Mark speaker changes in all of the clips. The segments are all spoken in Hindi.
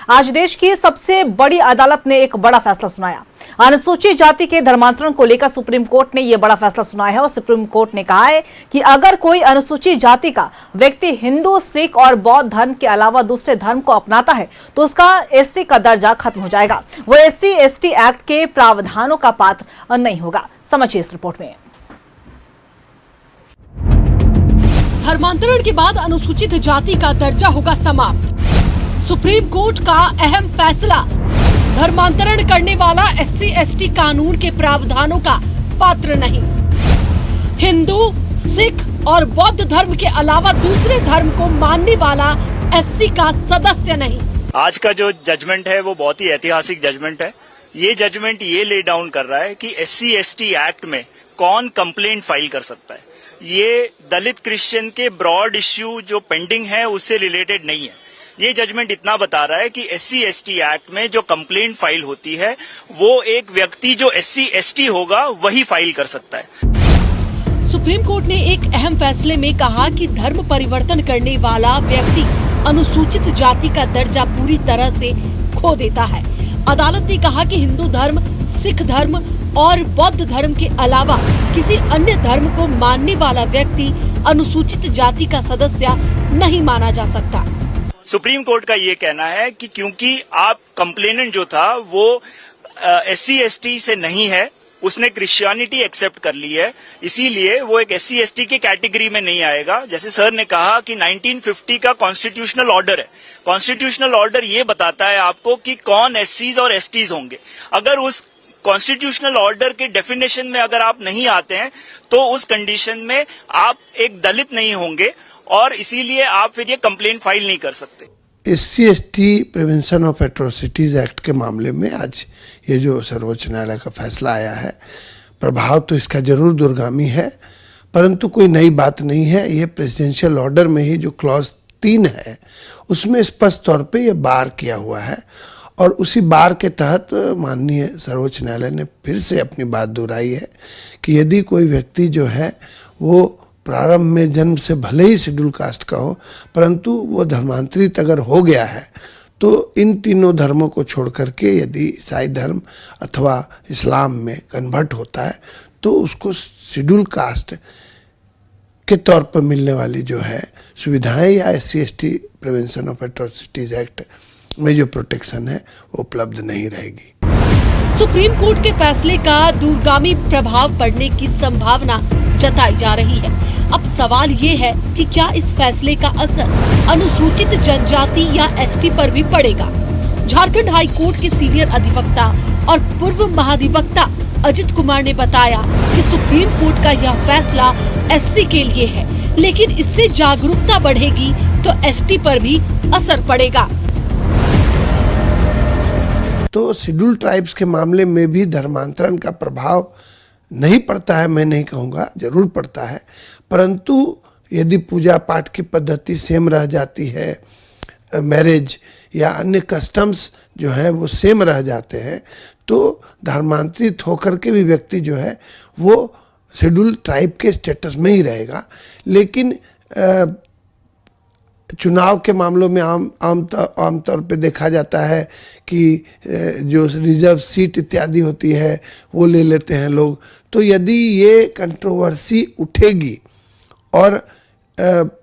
Speaker 1: आज देश की सबसे बड़ी अदालत ने एक बड़ा फैसला सुनाया। अनुसूचित जाति के धर्मांतरण को लेकर सुप्रीम कोर्ट ने यह बड़ा फैसला सुनाया है और सुप्रीम कोर्ट ने कहा है कि अगर कोई अनुसूचित जाति का व्यक्ति हिंदू, सिख और बौद्ध धर्म के अलावा दूसरे धर्म को अपनाता है तो उसका एससी का दर्जा खत्म हो जाएगा। वो SC/ST एक्ट के प्रावधानों का पात्र नहीं होगा। समझिए इस रिपोर्ट में।
Speaker 2: धर्मांतरण के बाद अनुसूचित जाति का दर्जा होगा समाप्त। सुप्रीम कोर्ट का अहम फैसला, धर्मांतरण करने वाला SC/ST कानून के प्रावधानों का पात्र नहीं। हिंदू, सिख और बौद्ध धर्म के अलावा दूसरे धर्म को मानने वाला SC का सदस्य नहीं।
Speaker 3: आज का जो जजमेंट है वो बहुत ही ऐतिहासिक जजमेंट है। ये जजमेंट ये ले डाउन कर रहा है कि SC/ST एक्ट में कौन कंप्लेंट फाइल कर सकता है। ये दलित क्रिश्चियन के ब्रॉड इश्यू जो पेंडिंग है उससे रिलेटेड नहीं है। ये जजमेंट इतना बता रहा है कि SC/ST एक्ट में जो कंप्लेंट फाइल होती है वो एक व्यक्ति जो SC/ST होगा वही फाइल कर सकता है।
Speaker 2: सुप्रीम कोर्ट ने एक अहम फैसले में कहा कि धर्म परिवर्तन करने वाला व्यक्ति अनुसूचित जाति का दर्जा पूरी तरह से खो देता है। अदालत ने कहा कि हिंदू धर्म, सिख धर्म और बौद्ध धर्म के अलावा किसी अन्य धर्म को मानने वाला व्यक्ति अनुसूचित जाति का सदस्य नहीं माना जा सकता।
Speaker 3: सुप्रीम कोर्ट का ये कहना है कि क्योंकि आप कंप्लेनेंट जो था वो SC/ST से नहीं है, उसने क्रिश्चियनिटी एक्सेप्ट कर ली है, इसीलिए वो एक SC/ST के कैटेगरी में नहीं आएगा। जैसे सर ने कहा कि 1950 का कॉन्स्टिट्यूशनल ऑर्डर है। कॉन्स्टिट्यूशनल ऑर्डर ये बताता है आपको कि कौन SCs और STs होंगे। अगर उस कॉन्स्टिट्यूशनल ऑर्डर के डेफिनेशन में अगर आप नहीं आते हैं तो उस कंडीशन में आप एक दलित नहीं होंगे और इसीलिए आप फिर ये कंप्लेंट फाइल नहीं कर सकते।
Speaker 4: SC/ST prevention of atrocities act के मामले में आज ये जो सर्वोच्च न्यायालय का फैसला आया है, प्रभाव तो इसका जरूर दूरगामी है, परंतु कोई नई बात नहीं है। ये प्रेसिडेंशियल ऑर्डर में ही जो क्लॉज 3 है उसमें स्पष्ट तौर पे ये बार किया हुआ है और उसी बार के तहत माननीय सर्वोच्च न्यायालय ने फिर से अपनी बात दोहराई है कि यदि कोई व्यक्ति जो है वो प्रारंभ में जन्म से भले ही शेड्यूल कास्ट का हो, परंतु वो धर्मांतरित अगर हो गया है तो इन तीनों धर्मों को छोड़ करके यदि ईसाई धर्म अथवा इस्लाम में कन्वर्ट होता है तो उसको शेड्यूल कास्ट के तौर पर मिलने वाली जो है सुविधाएं या SC/ST prevention of atrocities act में जो प्रोटेक्शन है वो उपलब्ध नहीं रहेगी।
Speaker 2: सुप्रीम कोर्ट के फैसले का दूरगामी प्रभाव पड़ने की संभावना जताई जा रही है। अब सवाल ये है कि क्या इस फैसले का असर अनुसूचित जनजाति या ST पर भी पड़ेगा। झारखंड हाई कोर्ट के सीनियर अधिवक्ता और पूर्व महाधिवक्ता अजित कुमार ने बताया कि सुप्रीम कोर्ट का यह फैसला SC के लिए है, लेकिन इससे जागरूकता बढ़ेगी तो ST पर भी असर पड़ेगा।
Speaker 4: तो शेड्यूल ट्राइब्स के मामले में भी धर्मांतरण का प्रभाव नहीं पड़ता है, मैं नहीं कहूँगा, जरूर पड़ता है, परंतु यदि पूजा पाठ की पद्धति सेम रह जाती है, मैरिज या अन्य कस्टम्स जो है वो सेम रह जाते हैं, तो धर्मांतरित होकर के भी व्यक्ति जो है वो शेड्यूल ट्राइब के स्टेटस में ही रहेगा। लेकिन चुनाव के मामलों में आमतौर पे देखा जाता है कि जो रिजर्व सीट इत्यादि होती है वो ले लेते हैं लोग। तो यदि ये कंट्रोवर्सी उठेगी और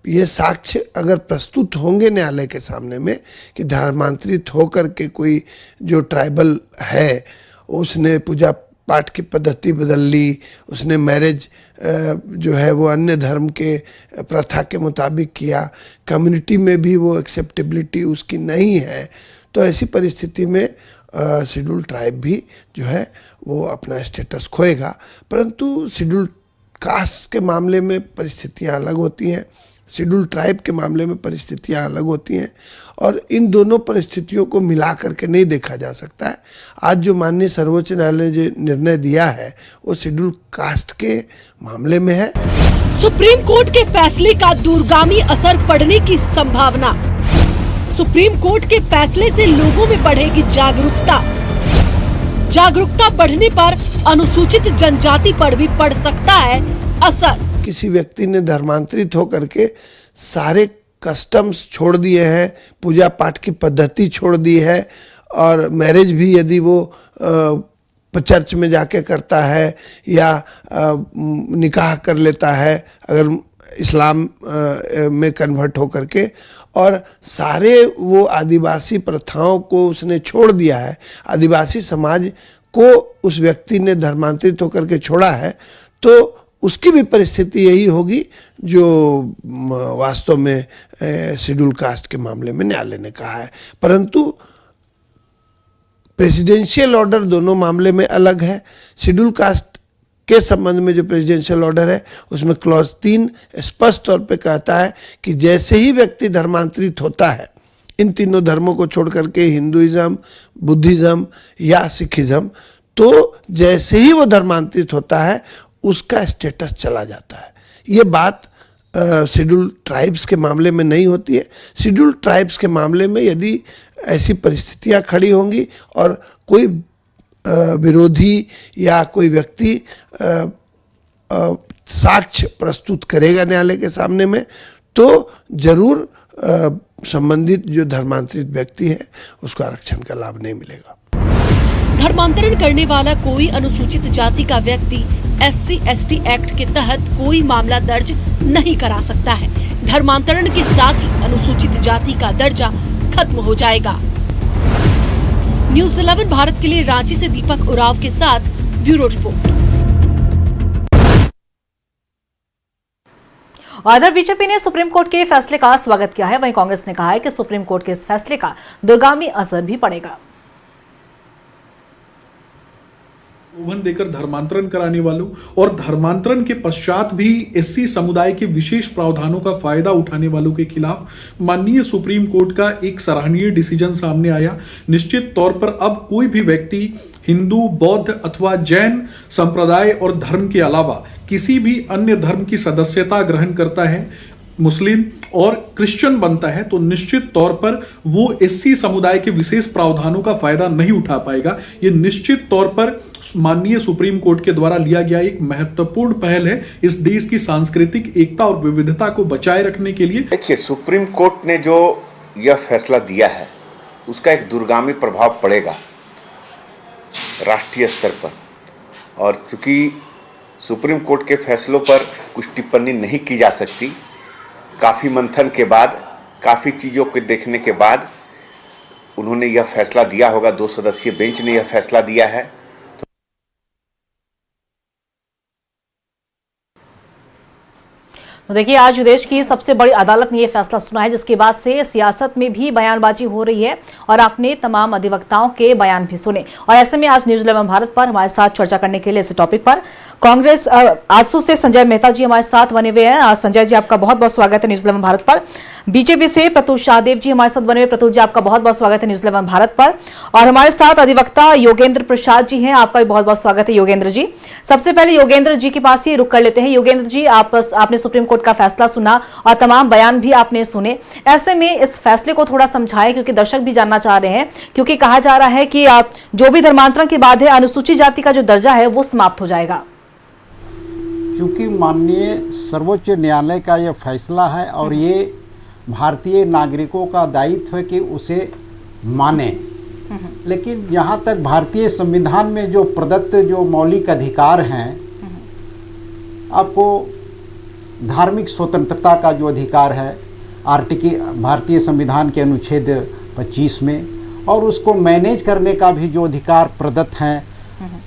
Speaker 4: ये साक्ष्य अगर प्रस्तुत होंगे न्यायालय के सामने में कि धर्मांतरित होकर के कोई जो ट्राइबल है उसने पूजा पाठ की पद्धति बदल ली, उसने मैरिज जो है वो अन्य धर्म के प्रथा के मुताबिक किया, कम्युनिटी में भी वो एक्सेप्टेबिलिटी उसकी नहीं है, तो ऐसी परिस्थिति में शेड्यूल ट्राइब भी जो है वो अपना स्टेटस खोएगा। परंतु शेड्यूल कास्ट के मामले में परिस्थितियां अलग होती हैं, शेड्यूल ट्राइब के मामले में परिस्थितियां अलग होती हैं और इन दोनों परिस्थितियों को मिला करके नहीं देखा जा सकता है। आज जो माननीय सर्वोच्च न्यायालय ने जो निर्णय दिया है वो शेड्यूल कास्ट के मामले में है।
Speaker 2: सुप्रीम कोर्ट के फैसले का दूरगामी असर पड़ने की संभावना। सुप्रीम कोर्ट के फैसले से लोगों में बढ़ेगी जागरूकता। जागरूकता बढ़ने पर अनुसूचित जनजाति पर भी पड़ सकता है असर।
Speaker 4: किसी व्यक्ति ने धर्मांतरित होकर के सारे कस्टम्स छोड़ दिए हैं, पूजा पाठ की पद्धति छोड़ दी है, और मैरिज भी यदि वो चर्च में जाके करता है या निकाह कर लेता है अगर इस्लाम में कन्वर्ट हो करके, और सारे वो आदिवासी प्रथाओं को उसने छोड़ दिया है, आदिवासी समाज को उस व्यक्ति ने धर्मांतरित होकर के छोड़ा है, तो उसकी भी परिस्थिति यही होगी जो वास्तव में शेड्यूल कास्ट के मामले में न्यायालय ने कहा है। परंतु प्रेसिडेंशियल ऑर्डर दोनों मामले में अलग है। शेड्यूल कास्ट के संबंध में जो प्रेसिडेंशियल ऑर्डर है उसमें क्लॉज 3 स्पष्ट तौर पे कहता है कि जैसे ही व्यक्ति धर्मांतरित होता है, इन तीनों धर्मों को छोड़ करके हिंदुइज्म, बुद्धिज्म या सिखिज्म, तो जैसे ही वो धर्मांतरित होता है उसका स्टेटस चला जाता है। ये बात शेड्यूल ट्राइब्स के मामले में नहीं होती है। शेड्यूल ट्राइब्स के मामले में यदि ऐसी परिस्थितियां खड़ी होंगी और कोई विरोधी या कोई व्यक्ति साक्ष्य प्रस्तुत करेगा न्यायालय के सामने में, तो जरूर संबंधित जो धर्मांतरित व्यक्ति है उसको आरक्षण का लाभ नहीं मिलेगा।
Speaker 2: धर्मांतरण करने वाला कोई अनुसूचित जाति का व्यक्ति SC/ST एक्ट के तहत कोई मामला दर्ज नहीं करा सकता है। धर्मांतरण के साथ ही अनुसूचित जाति का दर्जा खत्म हो जाएगा। न्यूज़ 11 भारत के लिए रांची से दीपक उराव के साथ ब्यूरो रिपोर्ट।
Speaker 1: उधर बीजेपी ने सुप्रीम कोर्ट के फैसले का स्वागत किया है, वहीं कांग्रेस ने कहा है कि सुप्रीम कोर्ट के इस फैसले का दूरगामी असर भी पड़ेगा।
Speaker 5: प्रलोभन देकर धर्मांतरण कराने वालों और धर्मांतरण के पश्चात भी SC समुदाय के विशेष प्रावधानों का फायदा उठाने वालों के खिलाफ माननीय सुप्रीम कोर्ट का एक सराहनीय डिसीजन सामने आया। निश्चित तौर पर अब कोई भी व्यक्ति हिंदू, बौद्ध अथवा जैन संप्रदाय और धर्म के अलावा किसी भी अन्य धर्म की सदस्यता ग्रहण करता है, मुस्लिम और क्रिश्चियन बनता है, तो निश्चित तौर पर वो SC समुदाय के विशेष प्रावधानों का फायदा नहीं उठा पाएगा। ये निश्चित तौर पर माननीय सुप्रीम कोर्ट के द्वारा लिया गया एक महत्वपूर्ण पहल है इस देश की सांस्कृतिक एकता और विविधता को बचाए रखने के लिए।
Speaker 6: देखिए, सुप्रीम कोर्ट ने जो यह फैसला दिया है उसका एक दूरगामी प्रभाव पड़ेगा राष्ट्रीय स्तर पर, और चूंकि सुप्रीम कोर्ट के फैसलों पर कुछ टिप्पणी नहीं की जा सकती, काफ़ी मंथन के बाद, काफ़ी चीज़ों को देखने के बाद उन्होंने यह फैसला दिया होगा। 2 सदस्यीय बेंच ने यह फैसला दिया है।
Speaker 1: तो देखिए, आज देश की सबसे बड़ी अदालत ने यह फैसला सुना है, जिसके बाद से सियासत में भी बयानबाजी हो रही है और आपने तमाम अधिवक्ताओं के बयान भी सुने। और ऐसे में आज न्यूज़ 11 भारत पर हमारे साथ चर्चा करने के लिए इस टॉपिक पर कांग्रेस आजसू से संजय मेहता जी हमारे साथ बने हुए हैं। संजय जी, आपका बहुत बहुत स्वागत है न्यूज़ 11 भारत पर। बीजेपी से प्रतुल शाहदेव जी हमारे साथ बने हुए। प्रतुल जी, आपका बहुत बहुत स्वागत है न्यूज़ 11 भारत पर। और हमारे साथ अधिवक्ता योगेंद्र प्रसाद जी हैं, आपका भी बहुत बहुत स्वागत है योगेंद्र जी। सबसे पहले योगेंद्र जी के पास ही रुक कर लेते हैं। योगेंद्र जी, आपने सुप्रीम कोर्ट का फैसला सुना और तमाम बयान भी आपने सुने। ऐसे में इस फैसले को थोड़ा समझाएं, क्योंकि दर्शक भी जानना चाह रहे हैं, क्योंकि कहा जा रहा है कि जो भी धर्मांतरण के बाद है अनुसूचित जाति का जो दर्जा है वो समाप्त हो जाएगा।
Speaker 7: चूँकि माननीय सर्वोच्च न्यायालय का यह फैसला है और ये भारतीय नागरिकों का दायित्व है कि उसे माने, लेकिन यहाँ तक भारतीय संविधान में जो प्रदत्त जो मौलिक अधिकार हैं, आपको धार्मिक स्वतंत्रता का जो अधिकार है भारतीय संविधान के अनुच्छेद 25 में, और उसको मैनेज करने का भी जो अधिकार प्रदत्त हैं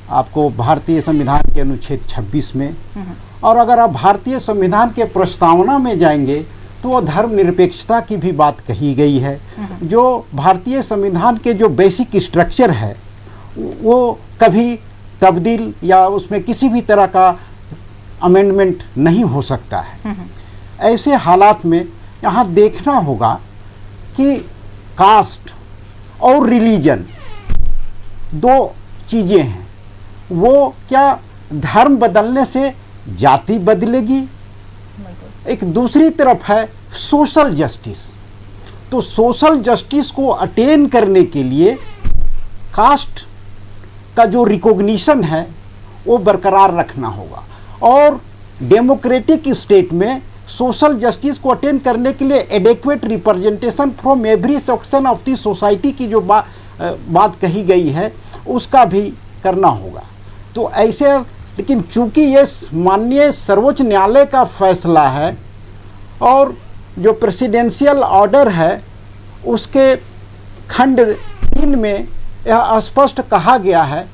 Speaker 7: आपको भारतीय संविधान के अनुच्छेद 26 में। और अगर आप भारतीय संविधान के प्रस्तावना में जाएंगे तो वो धर्मनिरपेक्षता की भी बात कही गई है। जो भारतीय संविधान के जो बेसिक स्ट्रक्चर है वो कभी तब्दील या उसमें किसी भी तरह का अमेंडमेंट नहीं हो सकता है। ऐसे हालात में यहाँ देखना होगा कि कास्ट और रिलीजन 2 चीज़ें हैं। वो क्या धर्म बदलने से जाति बदलेगी? एक दूसरी तरफ है सोशल जस्टिस। तो सोशल जस्टिस को अटेन करने के लिए कास्ट का जो रिकॉग्निशन है वो बरकरार रखना होगा। और डेमोक्रेटिक स्टेट में सोशल जस्टिस को अटेंड करने के लिए adequate representation from every section of the society की जो बात कही गई है उसका भी करना होगा। तो ऐसे, लेकिन चूंकि ये माननीय सर्वोच्च न्यायालय का फैसला है और जो प्रेसिडेंशियल ऑर्डर है उसके खंड 3 में यह स्पष्ट कहा गया है,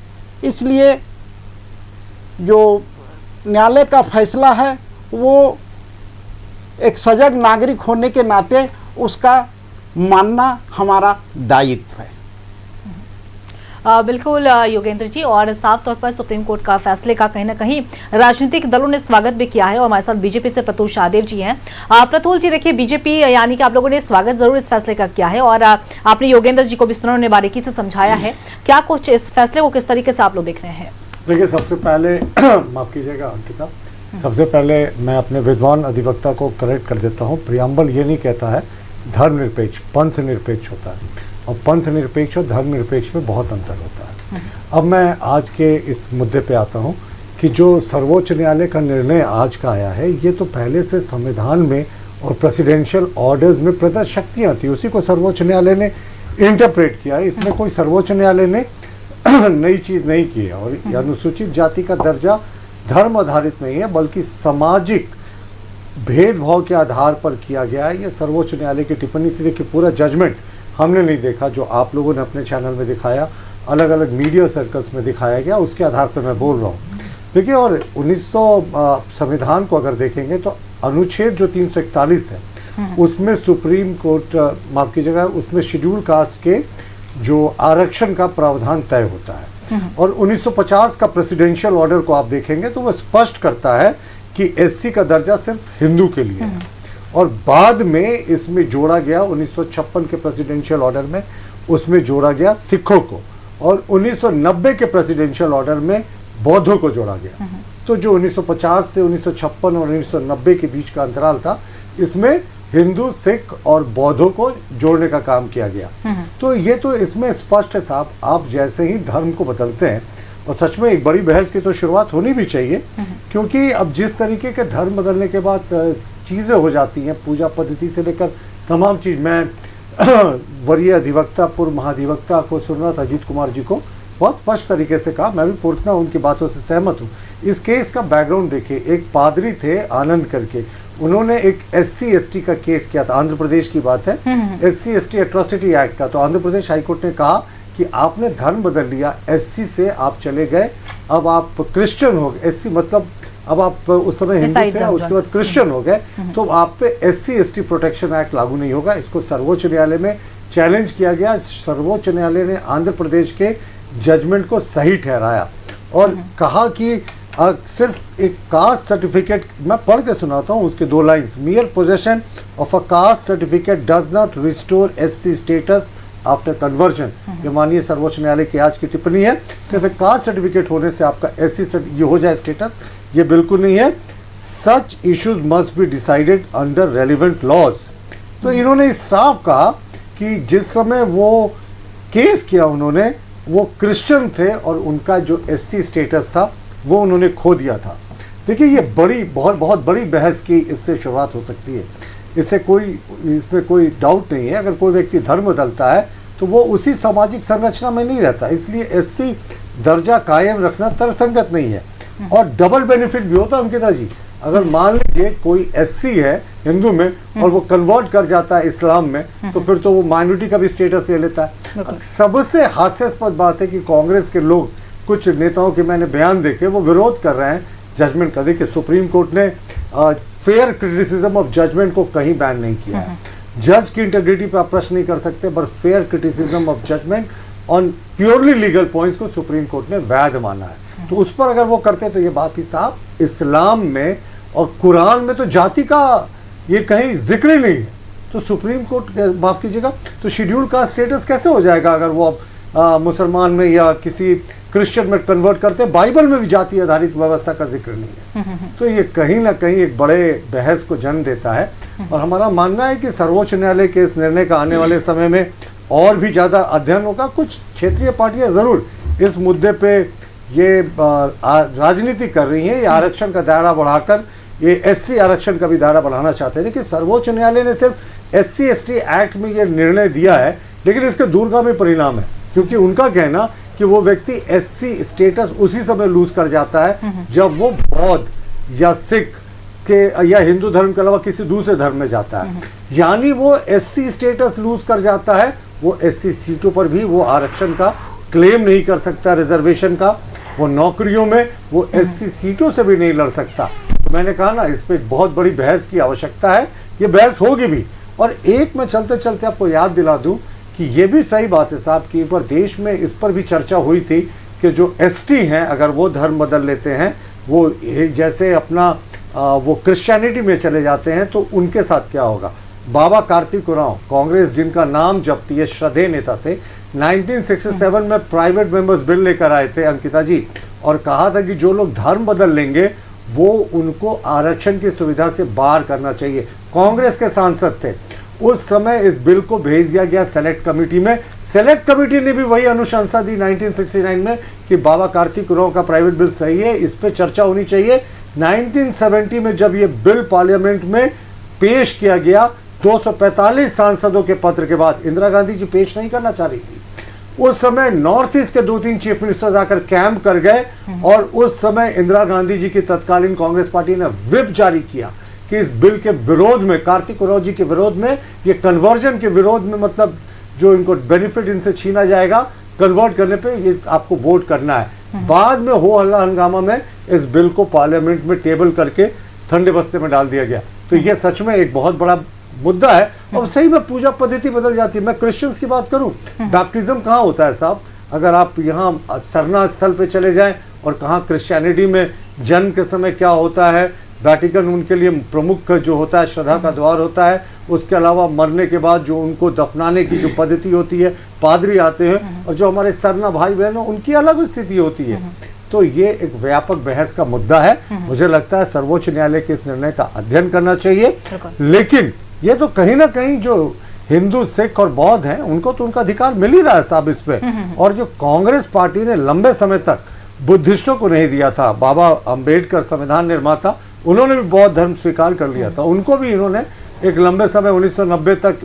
Speaker 7: इसलिए जो न्यायालय का फैसला है वो एक सजग नागरिक होने के नाते उसका मानना हमारा दायित्व है।
Speaker 1: बिल्कुल योगेंद्र जी, और साफ तौर पर सुप्रीम कोर्ट का फैसले का कहीं ना कहीं राजनीतिक दलों ने स्वागत भी किया है और हमारे साथ बीजेपी से प्रतुल शाहदेव जी हैं। प्रतुल जी, देखिए बीजेपी यानी कि आप लोगों ने स्वागत जरूर इस फैसले का किया है और आपने योगेंद्र जी को भी उन्होंने बारीकी से समझाया है, क्या कुछ इस फैसले को किस तरीके से आप लोग देख रहे हैं?
Speaker 8: देखिए, सबसे पहले माफ कीजिएगा अंकिता, सबसे पहले मैं अपने विद्वान अधिवक्ता को करेक्ट कर देता हूँ। प्रियम्बल ये नहीं कहता है धर्मनिरपेक्ष, पंथ निरपेक्ष होता है, और पंथ निरपेक्ष और धर्मनिरपेक्ष में बहुत अंतर होता है। अब मैं आज के इस मुद्दे पे आता हूँ कि जो सर्वोच्च न्यायालय का निर्णय आज का आया है, ये तो पहले से संविधान में और प्रेसिडेंशियल ऑर्डर्स में प्रदत्त शक्तियाँ थी, उसी को सर्वोच्च न्यायालय ने इंटरप्रेट किया है। इसमें कोई सर्वोच्च न्यायालय ने नई चीज़ नहीं की है। और अनुसूचित जाति का दर्जा धर्म आधारित नहीं है, बल्कि सामाजिक भेदभाव के आधार पर किया गया है। ये सर्वोच्च न्यायालय की टिप्पणी थी। देखिए, पूरा जजमेंट हमने नहीं देखा, जो आप लोगों ने अपने चैनल में दिखाया, अलग अलग मीडिया सर्कल्स में दिखाया गया, उसके आधार पर मैं बोल रहा हूँ। देखिए, और 1900 संविधान को अगर देखेंगे तो अनुच्छेद जो 341 है उसमें सुप्रीम कोर्ट, माफ कीजिएगा, उसमें शेड्यूल कास्ट के जो आरक्षण का प्रावधान तय होता है। और 1950 का प्रेसिडेंशियल ऑर्डर को आप देखेंगे तो वो स्पष्ट करता है कि एससी का दर्जा सिर्फ हिंदू के लिए है। और बाद में इसमें जोड़ा गया 1956 के प्रेसिडेंशियल ऑर्डर में, उसमें जोड़ा गया सिखों को, और 1990 के प्रेसिडेंशियल ऑर्डर में बौद्धों को जोड़ा गया। तो जो 1950 से 1956 और 1990 के बीच का अंतराल था, इसमें हिंदू, सिख और बौद्धों को जोड़ने का काम किया गया। तो ये तो इसमें स्पष्ट है साहब, आप जैसे ही धर्म को बदलते हैं, और सच में एक बड़ी बहस की तो शुरुआत होनी भी चाहिए, क्योंकि अब जिस तरीके के धर्म बदलने के बाद चीज़ें हो जाती हैं, पूजा पद्धति से लेकर तमाम चीज़, मैं वरीय अधिवक्ता, पूर्व महाधिवक्ता को सुन रहा था, अजीत कुमार जी को, बहुत स्पष्ट तरीके से कहा, मैं भी पूर्णतः उनकी बातों से सहमत हूँ। इस केस का बैकग्राउंड देखिए, एक पादरी थे आनंद करके, उन्होंने एक SC/ST का केस किया था, आंध्र प्रदेश की बात है, SC/ST एट्रोसिटी एक्ट का। तो आंध्र प्रदेश हाईकोर्ट ने कहा कि आपने धर्म बदल लिया, SC से आप चले गए, अब आप क्रिश्चियन हो गए। SC मतलब अब आप उस समय हिंदू थे, उसके बाद क्रिश्चियन हो गए, तो आप पे SC/ST प्रोटेक्शन एक्ट लागू नहीं होगा। इसको सर्वोच्च न्यायालय में चैलेंज किया गया। सर्वोच्च न्यायालय ने आंध्र प्रदेश के जजमेंट को सही ठहराया और कहा कि सिर्फ एक कास्ट सर्टिफिकेट, मैं पढ़ के सुनाता हूँ उसके 2 lines, मियर possession of a caste certificate does not restore SC status after conversion. ये माननीय सर्वोच्च न्यायालय की आज की टिप्पणी है। सिर्फ एक कास्ट सर्टिफिकेट होने से आपका SC ये हो जाए स्टेटस, ये बिल्कुल नहीं है। Such issues must be decided under relevant laws. तो इन्होंने साफ कहा कि जिस समय वो केस किया उन्होंने, वो क्रिश्चियन थे और उनका जो SC स्टेटस था वो उन्होंने खो दिया था। देखिए, ये बहुत बड़ी बहस की इससे शुरुआत हो सकती है। इसमें कोई डाउट नहीं है। अगर कोई व्यक्ति धर्म बदलता है तो वो उसी सामाजिक संरचना में नहीं रहता, इसलिए SC दर्जा कायम रखना तर्कसंगत नहीं है। और डबल बेनिफिट भी होता है अंकिता जी। अगर मान लीजिए कोई SC है हिंदू में और वो कन्वर्ट कर जाता है इस्लाम में, तो फिर तो वो माइनॉरिटी का भी स्टेटस ले लेता है। सबसे हास्यास्पद बात है कि कांग्रेस के लोग, कुछ नेताओं के मैंने बयान देखे, वो विरोध कर रहे हैं जजमेंट का। देखिए, सुप्रीम कोर्ट ने फेयर क्रिटिसिज्म ऑफ जजमेंट को कहीं बैन नहीं किया है। जज की इंटेग्रिटी पे आप प्रश्न नहीं कर सकते, पर fair criticism of judgement on purely legal points को सुप्रीम कोर्ट ने वैध माना है। तो उस पर अगर वो करते तो ये बात ही साहब, इस्लाम में और कुरान में तो जाति का ये कहीं जिक्र ही नहीं है। तो सुप्रीम कोर्ट, माफ कीजिएगा, तो शेड्यूल का स्टेटस कैसे हो जाएगा अगर वो मुसलमान में या किसी क्रिश्चियन में कन्वर्ट करते? बाइबल में भी जाति आधारित व्यवस्था का जिक्र नहीं है। तो ये कहीं ना कहीं एक बड़े बहस को जन्म देता है। और हमारा मानना है कि सर्वोच्च न्यायालय के इस निर्णय का आने वाले समय में और भी ज़्यादा अध्ययन होगा। कुछ क्षेत्रीय पार्टियां ज़रूर इस मुद्दे पे ये राजनीति कर रही हैं, ये आरक्षण का दायरा बढ़ाकर ये SC आरक्षण का भी दायरा बढ़ाना चाहते हैं। देखिए, सर्वोच्च न्यायालय ने सिर्फ SC ST एक्ट में ये निर्णय दिया है, लेकिन इसके दूरगामी परिणाम है, क्योंकि उनका कहना कि वो व्यक्ति SC स्टेटस उसी समय लूज कर जाता है जब वो बौद्ध या सिख के या हिंदू धर्म के अलावा किसी दूसरे धर्म में जाता है। यानी वो SC स्टेटस लूज कर जाता है, वो SC सीटों पर भी वो आरक्षण का क्लेम नहीं कर सकता, रिजर्वेशन का। वो नौकरियों में वो SC सीटों से भी नहीं लड़ सकता। तो मैंने कहा ना, इस पर बहुत बड़ी बहस की आवश्यकता है, ये बहस होगी भी। और एक मैं चलते चलते आपको याद दिला दूं कि ये भी सही बात है साहब कि एक बार देश में इस पर भी चर्चा हुई थी कि जो ST हैं, अगर वो धर्म बदल लेते हैं, वो जैसे अपना वो क्रिश्चियनिटी में चले जाते हैं, तो उनके साथ क्या होगा। बाबा कार्तिक उरांव, कांग्रेस जिनका नाम जपती है, श्रद्धेय नेता थे, 1967 में प्राइवेट मेंबर्स बिल लेकर आए थे अंकिता जी, और कहा था कि जो लोग धर्म बदल लेंगे वो उनको आरक्षण की सुविधा से बाहर करना चाहिए। कांग्रेस के सांसद थे, उस समय इस बिल को भेज दिया गया सेलेक्ट कमेटी में। सेलेक्ट कमेटी ने भी वही अनुशंसा दी 1969 में कि बाबा कार्तिक उरांव का प्राइवेट बिल सही है, इस पर चर्चा होनी चाहिए। 1970 में जब ये बिल पार्लियामेंट में पेश किया गया, 245 सांसदों के पत्र के बाद, इंदिरा गांधी जी पेश नहीं करना चाह रही थी। उस समय नॉर्थ ईस्ट के 2-3 चीफ मिनिस्टर्स आकर कैंप कर गए, और उस समय इंदिरा गांधी जी की तत्कालीन कांग्रेस पार्टी ने व्हिप जारी किया कि इस बिल के विरोध में, कार्तिक उरांव जी के विरोध में, ये कन्वर्जन के विरोध में, मतलब जो इनको बेनिफिट इनसे छीना जाएगा, कन्वर्ट करने पे ये आपको वोट करना है। बाद में हो हल्ला हंगामा में इस बिल को पार्लियामेंट में टेबल करके ठंडे बस्ते में डाल दिया गया। तो ये सच में एक बहुत बड़ा मुद्दा है, और सही में पूजा पद्धति बदल जाती है। मैं क्रिश्चियंस की बात करूं, बैप्टिज्म कहाँ होता है साहब? अगर आप यहाँ सरना स्थल पे चले जाएं, और कहाँ क्रिश्चियनिटी में जन्म के समय क्या होता है, वेटिकन उनके लिए प्रमुख जो होता है, श्रद्धा का द्वार होता है। उसके अलावा मरने के बाद जो उनको दफनाने की जो पद्धति होती है, पादरी आते हैं, और जो हमारे सरना भाई बहन हैं उनकी अलग स्थिति होती है। तो ये एक व्यापक बहस का मुद्दा है। मुझे लगता है सर्वोच्च न्यायालय के इस निर्णय का अध्ययन करना चाहिए, लेकिन ये तो कहीं ना कहीं जो हिंदू, सिख और बौद्ध हैं, उनको तो उनका अधिकार मिल ही रहा है साहब इस पे। और जो कांग्रेस पार्टी ने लंबे समय तक बुद्धिस्टों को नहीं दिया था, बाबा अंबेडकर संविधान निर्माता, उन्होंने भी बौद्ध धर्म स्वीकार कर लिया था, उनको भी इन्होंने एक लंबे समय 1990 तक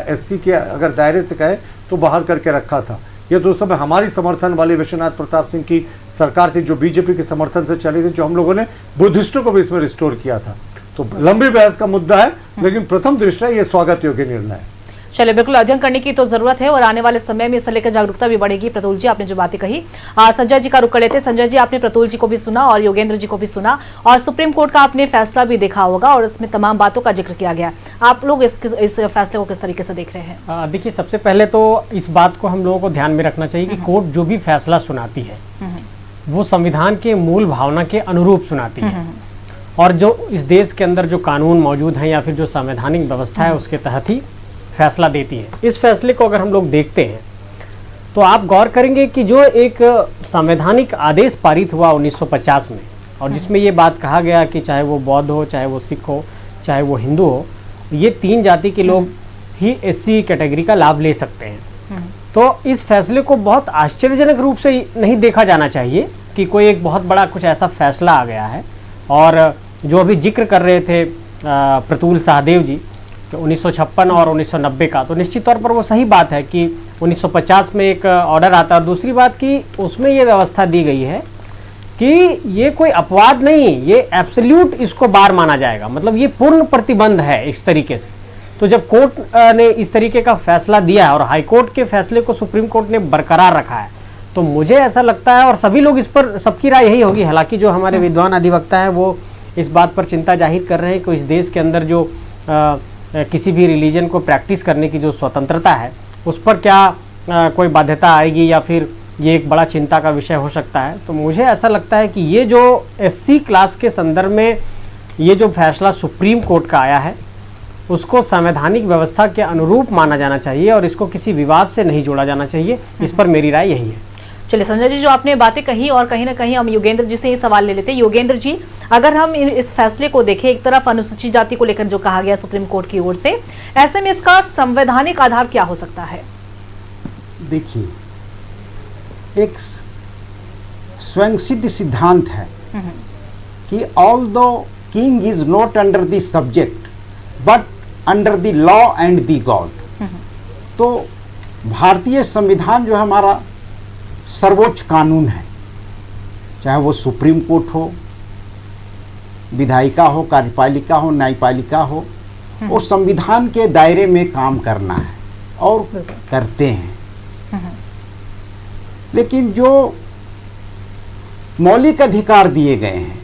Speaker 8: SC के अगर दायरे से कहे तो बाहर करके रखा था। ये तो उस समय हमारी समर्थन वाली विश्वनाथ प्रताप सिंह की सरकार थी, जो बीजेपी के समर्थन से चली थी, जो हम लोगों ने बुद्धिस्टों को भी इसमें रिस्टोर किया था। तो लंबी बहस का मुद्दा है, लेकिन प्रथम दृष्टया ये स्वागत योग्य निर्णय है।
Speaker 1: चलिए, बिल्कुल अध्ययन करने की तो जरूरत है, और आने वाले समय में इस लेकर जागरूकता भी बढ़ेगी। प्रतुल जी, आपने जो बातें कही, संजय जी का रुख कर लेते हैं। संजय जी, आपने प्रतुल जी को भी सुना और योगेंद्र जी को भी सुना, और सुप्रीम कोर्ट का आपने फैसला भी देखा होगा, और इसमें तमाम बातों का जिक्र किया गया। आप लोग इस फैसले को किस तरीके से देख रहे हैं?
Speaker 9: देखिए, सबसे पहले तो इस बात को हम लोगों को ध्यान में रखना चाहिए कि कोर्ट जो भी फैसला सुनाती है वो संविधान के मूल भावना के अनुरूप सुनाती है, और जो इस देश के अंदर जो कानून मौजूद हैं या फिर जो संवैधानिक व्यवस्था है उसके तहत ही फैसला देती है। इस फैसले को अगर हम लोग देखते हैं तो आप गौर करेंगे कि जो एक संवैधानिक आदेश पारित हुआ 1950 में, और जिसमें ये बात कहा गया कि चाहे वो बौद्ध हो, चाहे वो सिख हो, चाहे वो हिंदू हो, ये 3 जाति के लोग ही SC कैटेगरी का लाभ ले सकते हैं। तो इस फैसले को बहुत आश्चर्यजनक रूप से नहीं देखा जाना चाहिए कि कोई एक बहुत बड़ा कुछ ऐसा फैसला आ गया है। और जो अभी जिक्र कर रहे थे प्रतुल सहदेव जी, 1956 और 1990 का, तो निश्चित तौर पर वो सही बात है कि 1950 में एक ऑर्डर आता है, और दूसरी बात कि उसमें ये व्यवस्था दी गई है कि ये कोई अपवाद नहीं, ये एब्सोल्यूट इसको बार माना जाएगा, मतलब ये पूर्ण प्रतिबंध है इस तरीके से। तो जब कोर्ट ने इस तरीके का फैसला दिया है और हाई कोर्ट के फैसले को सुप्रीम कोर्ट ने बरकरार रखा है, तो मुझे ऐसा लगता है, और सभी लोग इस पर, सबकी राय यही होगी, हालांकि जो हमारे विद्वान अधिवक्ता हैं वो इस बात पर चिंता जाहिर कर रहे हैं कि इस देश के अंदर जो किसी भी रिलीजन को प्रैक्टिस करने की जो स्वतंत्रता है उस पर क्या कोई बाध्यता आएगी, या फिर ये एक बड़ा चिंता का विषय हो सकता है। तो मुझे ऐसा लगता है कि ये जो SC क्लास के संदर्भ में ये जो फैसला सुप्रीम कोर्ट का आया है उसको संवैधानिक व्यवस्था के अनुरूप माना जाना चाहिए, और इसको किसी विवाद से नहीं जोड़ा जाना चाहिए। इस पर मेरी राय यही है।
Speaker 1: चलिए संजय जी, जो आपने बातें कही, और कहीं ना कहीं हम योगेंद्र जी से ये सवाल ले लेते हैं। योगेंद्र जी, अगर हम इस फैसले को देखें, एक तरफ अनुसूचित जाति को लेकर जो कहा गया सुप्रीम कोर्ट की ओर से, ऐसे में इसका संवैधानिक आधार क्या हो सकता है?
Speaker 7: देखिए, एक स्वयं सिद्ध सिद्धांत है कि although king is not under the subject but under the law and the God. तो भारतीय संविधान जो है हमारा सर्वोच्च कानून है, चाहे वो सुप्रीम कोर्ट हो, विधायिका हो, कार्यपालिका हो, न्यायपालिका हो, वो संविधान के दायरे में काम करना है और करते हैं। लेकिन जो मौलिक अधिकार दिए गए हैं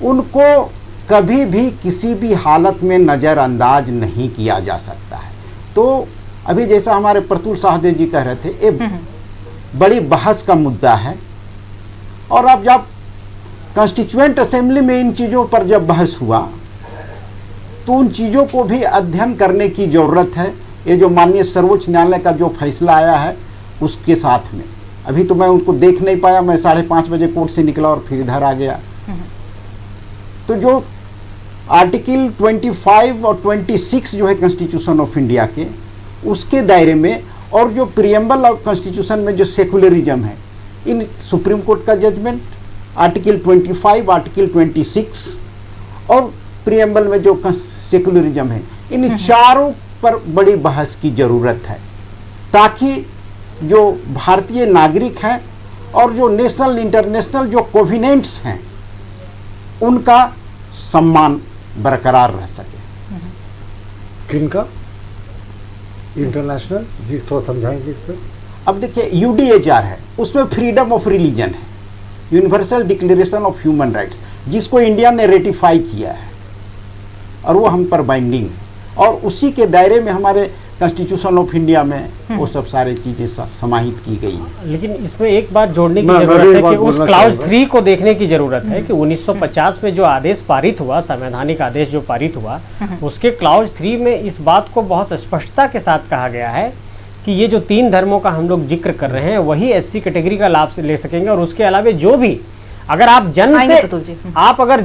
Speaker 7: उनको कभी भी किसी भी हालत में नज़रअंदाज नहीं किया जा सकता है। तो अभी जैसा हमारे प्रतुल सहदेव जी कह रहे थे, ये बड़ी बहस का मुद्दा है और अब जब कॉन्स्टिट्यूएंट असेंबली में इन चीज़ों पर जब बहस हुआ तो उन चीज़ों को भी अध्ययन करने की ज़रूरत है। ये जो माननीय सर्वोच्च न्यायालय का जो फैसला आया है उसके साथ में अभी तो मैं उनको देख नहीं पाया, मैं 5:30 बजे कोर्ट से निकला और फिर इधर आ गया। तो जो आर्टिकल 25 और 26 जो है कॉन्स्टिट्यूशन ऑफ इंडिया के, उसके दायरे में और जो प्रियम्बल ऑफ कॉन्स्टिट्यूशन में जो सेकुलरिज्म है, इन सुप्रीम कोर्ट का जजमेंट आर्टिकल 25, आर्टिकल 26 और प्रियम्बल में जो सेकुलरिज्म है, इन चारों पर बड़ी बहस की ज़रूरत है ताकि जो भारतीय नागरिक हैं और जो नेशनल इंटरनेशनल जो कोविनेंट्स हैं उनका सम्मान बरकरार रह सके।
Speaker 8: किनका इंटरनेशनल जी, थोड़ा समझाएंगे इस पर।
Speaker 7: अब देखिए UDHR है, उसमें फ्रीडम ऑफ रिलीजन है, universal declaration of human rights, जिसको इंडिया ने रेटिफाई किया है और वो हम पर बाइंडिंग है और उसी के दायरे में हमारे कॉन्स्टिट्यूशन ऑफ इंडिया में वो सब सारी चीज़ें समाहित की गई हैं।
Speaker 9: लेकिन इसमें एक बात जोड़ने की जरूरत है कि उस क्लाउज 3 को देखने की जरूरत है कि 1950 में जो आदेश पारित हुआ, संवैधानिक आदेश जो पारित हुआ, उसके क्लाउज 3 में इस बात को बहुत स्पष्टता के साथ कहा गया है कि ये जो 3 धर्मों का हम लोग जिक्र कर रहे हैं वही SC कैटेगरी का लाभ ले सकेंगे और उसके अलावा जो भी अगर आप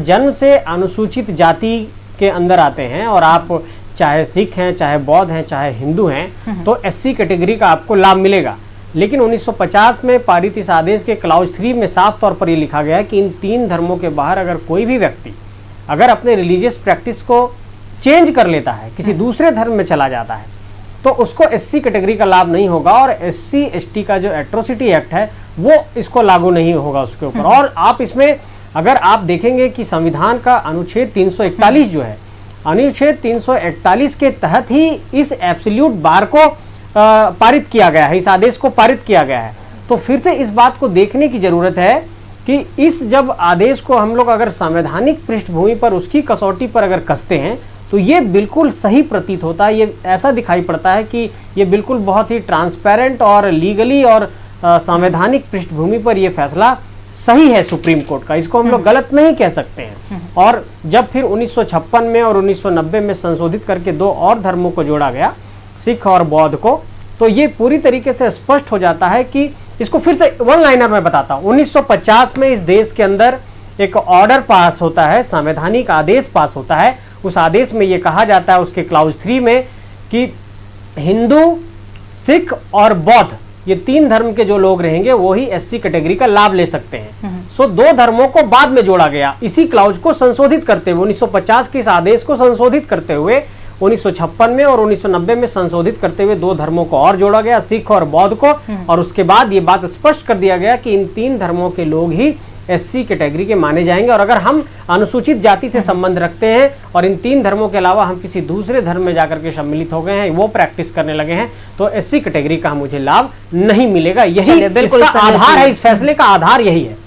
Speaker 9: जन्म से अनुसूचित जाति के अंदर आते हैं और आप चाहे सिख हैं, चाहे बौद्ध हैं, चाहे हिंदू हैं, तो SC कैटेगरी का आपको लाभ मिलेगा। लेकिन 1950 में पारित इस आदेश के क्लाउज 3 में साफ तौर पर ये लिखा गया है कि इन 3 धर्मों के बाहर अगर कोई भी व्यक्ति अगर अपने रिलीजियस प्रैक्टिस को चेंज कर लेता है, किसी दूसरे धर्म में चला जाता है, तो उसको SC कैटेगरी का लाभ नहीं होगा और SC ST का जो एट्रोसिटी एक्ट है वो इसको लागू नहीं होगा उसके ऊपर। और आप इसमें अगर आप देखेंगे कि संविधान का अनुच्छेद 341 जो है, अनुच्छेद 341 के तहत ही इस एब्सोल्यूट बार को पारित किया गया है, इस आदेश को पारित किया गया है। तो फिर से इस बात को देखने की जरूरत है कि इस जब आदेश को हम लोग अगर संवैधानिक पृष्ठभूमि पर उसकी कसौटी पर अगर कसते हैं तो ये बिल्कुल सही प्रतीत होता है। ये ऐसा दिखाई पड़ता है कि ये बिल्कुल बहुत ही ट्रांसपेरेंट और लीगली और संवैधानिक पृष्ठभूमि पर यह फैसला सही है सुप्रीम कोर्ट का, इसको हम लोग गलत नहीं कह सकते हैं। और जब फिर 1956 में और 1990 में संशोधित करके 2 और धर्मों को जोड़ा गया, सिख और बौद्ध को, तो ये पूरी तरीके से स्पष्ट हो जाता है कि इसको फिर से वन लाइनर में बताता हूं। 1950 में इस देश के अंदर एक ऑर्डर पास होता है, संवैधानिक आदेश पास होता है। उस आदेश में यह कहा जाता है उसके क्लाउज 3 में कि हिंदू, सिख और बौद्ध ये 3 धर्म के जो लोग रहेंगे वो ही SC कैटेगरी का लाभ ले सकते हैं। सो 2 धर्मों को बाद में जोड़ा गया, इसी क्लाउज को संशोधित करते हुए 1950 के इस आदेश को संशोधित करते हुए 1956 में और 1990 में संशोधित करते हुए 2 धर्मों को और जोड़ा गया, सिख और बौद्ध को। और उसके बाद ये बात स्पष्ट कर दिया गया कि इन 3 धर्मों के लोग ही SC कैटेगरी के माने जाएंगे। और अगर हम अनुसूचित जाति से संबंध रखते हैं और इन 3 धर्मों के अलावा हम किसी दूसरे धर्म में जाकर के सम्मिलित हो गए हैं, वो प्रैक्टिस करने लगे हैं, तो SC कैटेगरी का मुझे लाभ नहीं मिलेगा। यही इसका आधार है, इस फैसले का आधार यही है।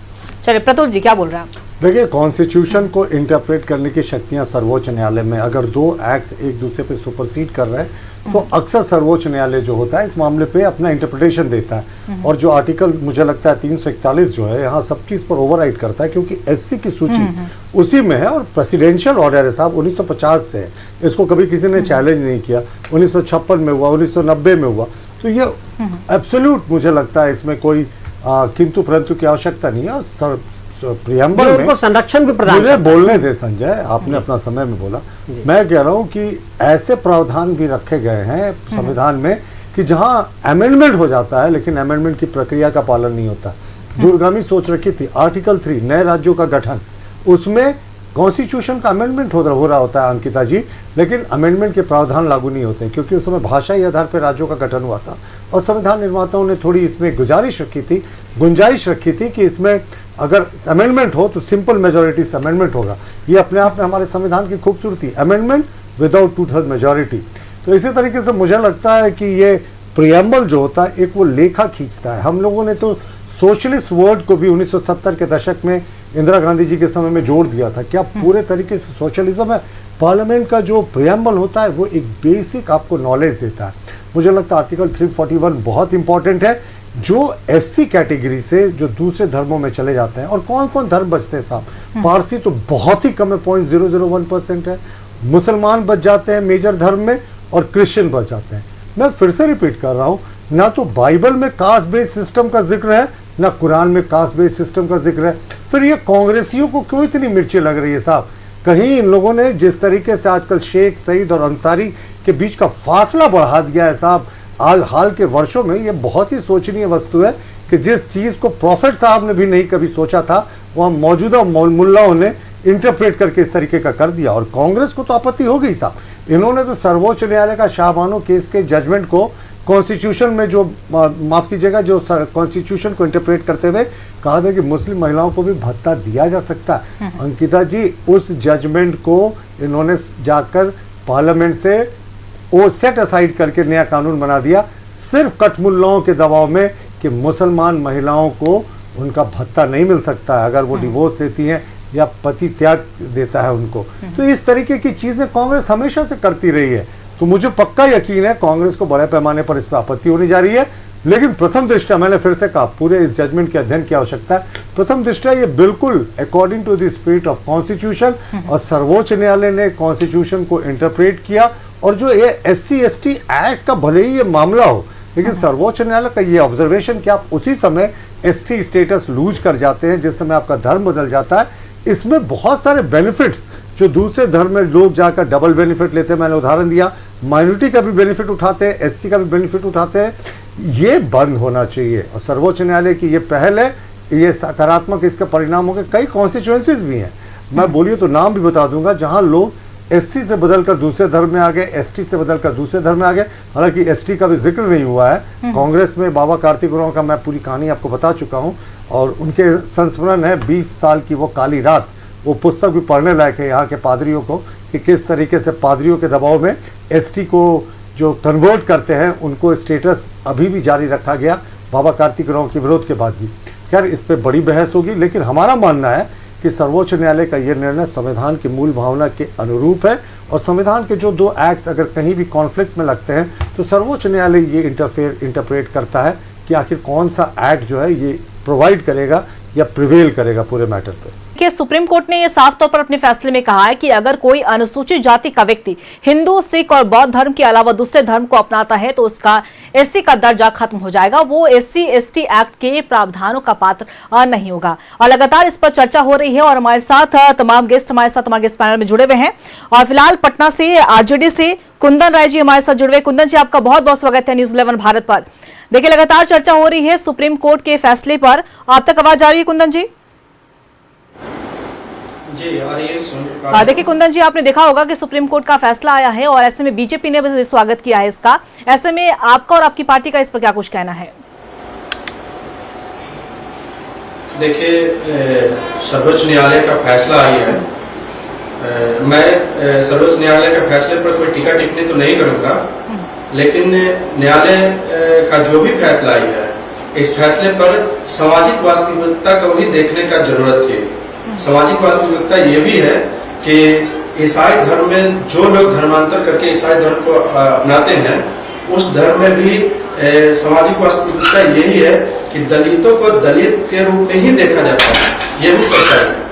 Speaker 1: चलिए प्रतुल जी क्या बोल रहे हैं आप?
Speaker 8: देखिए, कॉन्स्टिट्यूशन को इंटरप्रेट करने की शक्तियां सर्वोच्च न्यायालय में, अगर 2 एक्ट एक दूसरे पे सुपरसीड कर रहे हैं तो अक्सर सर्वोच्च न्यायालय जो होता है इस मामले पे अपना इंटरप्रिटेशन देता है। और जो आर्टिकल मुझे लगता है 341 जो है यहाँ सब चीज़ पर ओवरराइड करता है, क्योंकि SC की सूची उसी में है और प्रेसिडेंशियल ऑर्डर है साहब, 1950 से है। इसको कभी किसी ने चैलेंज नहीं किया, 1956 में हुआ, 1990 में हुआ। तो ये एब्सोल्यूट मुझे लगता है इसमें कोई किंतु परंतु की आवश्यकता नहीं है। प्रियम्बल में
Speaker 9: संरक्षण भी प्रदान,
Speaker 8: मुझे बोलने दे संजय, आपने अपना समय में बोला। मैं कह रहा हूं कि ऐसे प्रावधान भी रखे गए हैं संविधान में कि जहां अमेंडमेंट हो जाता है लेकिन अमेंडमेंट की प्रक्रिया का पालन नहीं होता। दूरगामी सोच रखी थी। आर्टिकल 3 नए राज्यों का गठन, उसमें कॉन्स्टिट्यूशन का अमेंडमेंट हो रहा होता है अंकिता जी, लेकिन अमेंडमेंट के प्रावधान लागू नहीं होते क्योंकि उस समय भाषाई आधार पर राज्यों का गठन हुआ था और संविधान निर्माताओं ने थोड़ी इसमें गुंजाइश रखी थी कि इसमें अगर अमेंडमेंट हो तो सिंपल मेजोरिटी से अमेंडमेंट होगा। ये अपने आप में हमारे संविधान की खूबसूरती, अमेंडमेंट विदाउट 2/3 मेजोरिटी। तो इसी तरीके से मुझे लगता है कि ये प्रियम्बल जो होता है एक वो लेखा खींचता है। हम लोगों ने तो सोशलिस्ट वर्ड को भी 1970 के दशक में इंदिरा गांधी जी के समय में जोड़ दिया था। क्या पूरे तरीके से सोशलिज्म है? पार्लियामेंट का जो प्रियम्बल होता है वो एक बेसिक आपको नॉलेज देता है। मुझे लगता है आर्टिकल 341 बहुत इंपॉर्टेंट है, जो एससी कैटेगरी से जो दूसरे धर्मों में चले जाते हैं। और कौन कौन धर्म बचते हैं साहब? पारसी तो बहुत ही कम है, 0.001% है। मुसलमान बच जाते हैं मेजर धर्म में और क्रिश्चियन बच जाते हैं। मैं फिर से रिपीट कर रहा हूं, ना तो बाइबल में कास्ट बेस्ड सिस्टम का जिक्र है, ना कुरान में कास्ट बेस्ड सिस्टम का जिक्र है। फिर ये कांग्रेसियों को क्यों इतनी मिर्ची लग रही है साहब? कहीं इन लोगों ने जिस तरीके से आजकल शेख, सईद और अंसारी के बीच का फासला बढ़ा दिया है साहब हाल के वर्षों में, ये बहुत ही सोचनीय वस्तु है कि जिस चीज को प्रॉफिट साहब ने भी नहीं कभी सोचा था, वहां मौजूदा मुल्लाओं ने इंटरप्रेट करके इस तरीके का कर दिया। और कांग्रेस को तो आपत्ति हो गई साहब। इन्होंने तो सर्वोच्च न्यायालय का शाहबानो केस के जजमेंट को कॉन्स्टिट्यूशन में जो माफ कीजिएगा जो कॉन्स्टिट्यूशन को इंटरप्रेट करते हुए कहा था कि मुस्लिम महिलाओं को भी भत्ता दिया जा सकता है। अंकिता जी, उस जजमेंट को इन्होंने जाकर पार्लियामेंट से वो सेट असाइड करके नया कानून बना दिया, सिर्फ कटमुल्लाओं के दबाव में कि मुसलमान महिलाओं को उनका भत्ता नहीं मिल सकता है अगर वो डिवोर्स देती हैं या पति त्याग देता है उनको। तो इस तरीके की चीजें कांग्रेस हमेशा से करती रही है। तो मुझे पक्का यकीन है कांग्रेस को बड़े पैमाने पर इस पर आपत्ति होने जा रही है। लेकिन प्रथम दृष्टया, मैंने फिर से कहा, पूरे इस जजमेंट के अध्ययन की आवश्यकता है। प्रथम दृष्टया ये बिल्कुल according to the spirit of constitution, और सर्वोच्च न्यायालय ने कॉन्स्टिट्यूशन को इंटरप्रेट किया। और जो ये SC/ST एक्ट का भले ही ये मामला हो, लेकिन सर्वोच्च न्यायालय का ये ऑब्जर्वेशन कि आप उसी समय SC स्टेटस लूज कर जाते हैं जिस समय आपका धर्म बदल जाता है, इसमें बहुत सारे बेनिफिट्स जो दूसरे धर्म में लोग जाकर डबल बेनिफिट लेते हैं, मैंने उदाहरण दिया, माइनॉरिटी का भी बेनिफिट उठाते हैं, SC का भी बेनिफिट उठाते हैं, ये बंद होना चाहिए। और सर्वोच्च न्यायालय की ये पहल है, ये सकारात्मक इसके परिणाम होंगे। कई कॉन्स्टिट्यूएंसीज भी हैं, मैं बोलिए तो नाम भी बता दूंगा, जहां लोग SC से बदलकर दूसरे धर्म में आ गए, ST से बदलकर दूसरे धर्म में आ गए। हालांकि ST का भी जिक्र नहीं हुआ है। कांग्रेस में बाबा कार्तिक उरांव का मैं पूरी कहानी आपको बता चुका हूं, और उनके संस्मरण है 20 साल की वो काली रात, वो पुस्तक भी पढ़ने लायक है यहाँ के पादरियों को, कि किस तरीके से पादरियों के दबाव में ST को जो कन्वर्ट करते हैं उनको स्टेटस अभी भी जारी रखा गया बाबा कार्तिक उरांव के विरोध के बाद भी। खैर, इस पर बड़ी बहस होगी, लेकिन हमारा मानना है कि सर्वोच्च न्यायालय का यह निर्णय संविधान की मूल भावना के अनुरूप है। और संविधान के जो 2 एक्ट्स अगर कहीं भी कॉन्फ्लिक्ट में लगते हैं तो सर्वोच्च न्यायालय ये इंटरप्रेट करता है कि आखिर कौन सा एक्ट जो है ये प्रोवाइड करेगा या प्रिवेल करेगा पूरे मैटर पे।
Speaker 1: कि सुप्रीम कोर्ट ने यह साफ तौर पर अपने फैसले में कहा है कि अगर कोई अनुसूचित जाति का व्यक्ति हिंदू, सिख और बौद्ध धर्म के अलावा दूसरे धर्म को अपनाता है तो उसका SC का दर्जा खत्म हो जाएगा, वो SC/ST एक्ट के प्रावधानों का पात्र नहीं होगा। और लगातार इस पर चर्चा हो रही है और हमारे साथ तमाम गेस्ट हमारे पैनल में जुड़े हुए हैं। और फिलहाल पटना से RJD से कुंदन राय जी हमारे साथ जुड़े हुए। कुंदन जी, आपका बहुत बहुत स्वागत है न्यूज 11 भारत पर। देखिए, लगातार चर्चा हो रही है सुप्रीम कोर्ट के फैसले पर, आप तक आवाज आ रही है कुंदन जी? देखिए कुंदन जी, आपने देखा होगा कि सुप्रीम कोर्ट का फैसला आया है और ऐसे में बीजेपी ने भी स्वागत किया है इसका। ऐसे में आपका और आपकी पार्टी का इस पर क्या कुछ कहना है?
Speaker 10: देखिए, सर्वोच्च न्यायालय का फैसला आई है। मैं सर्वोच्च न्यायालय के फैसले पर कोई टीका टिप्पणी तो नहीं करूंगा, लेकिन न्यायालय का जो भी फैसला आई है, इस फैसले पर सामाजिक वास्तविकता को भी देखने का जरूरत थी। सामाजिक वास्तविकता ये भी है कि ईसाई धर्म में जो लोग धर्मांतर करके ईसाई धर्म को अपनाते हैं, उस धर्म में भी सामाजिक वास्तविकता यही है कि दलितों को दलित के रूप में ही देखा जाता है। ये भी सच्चाई है।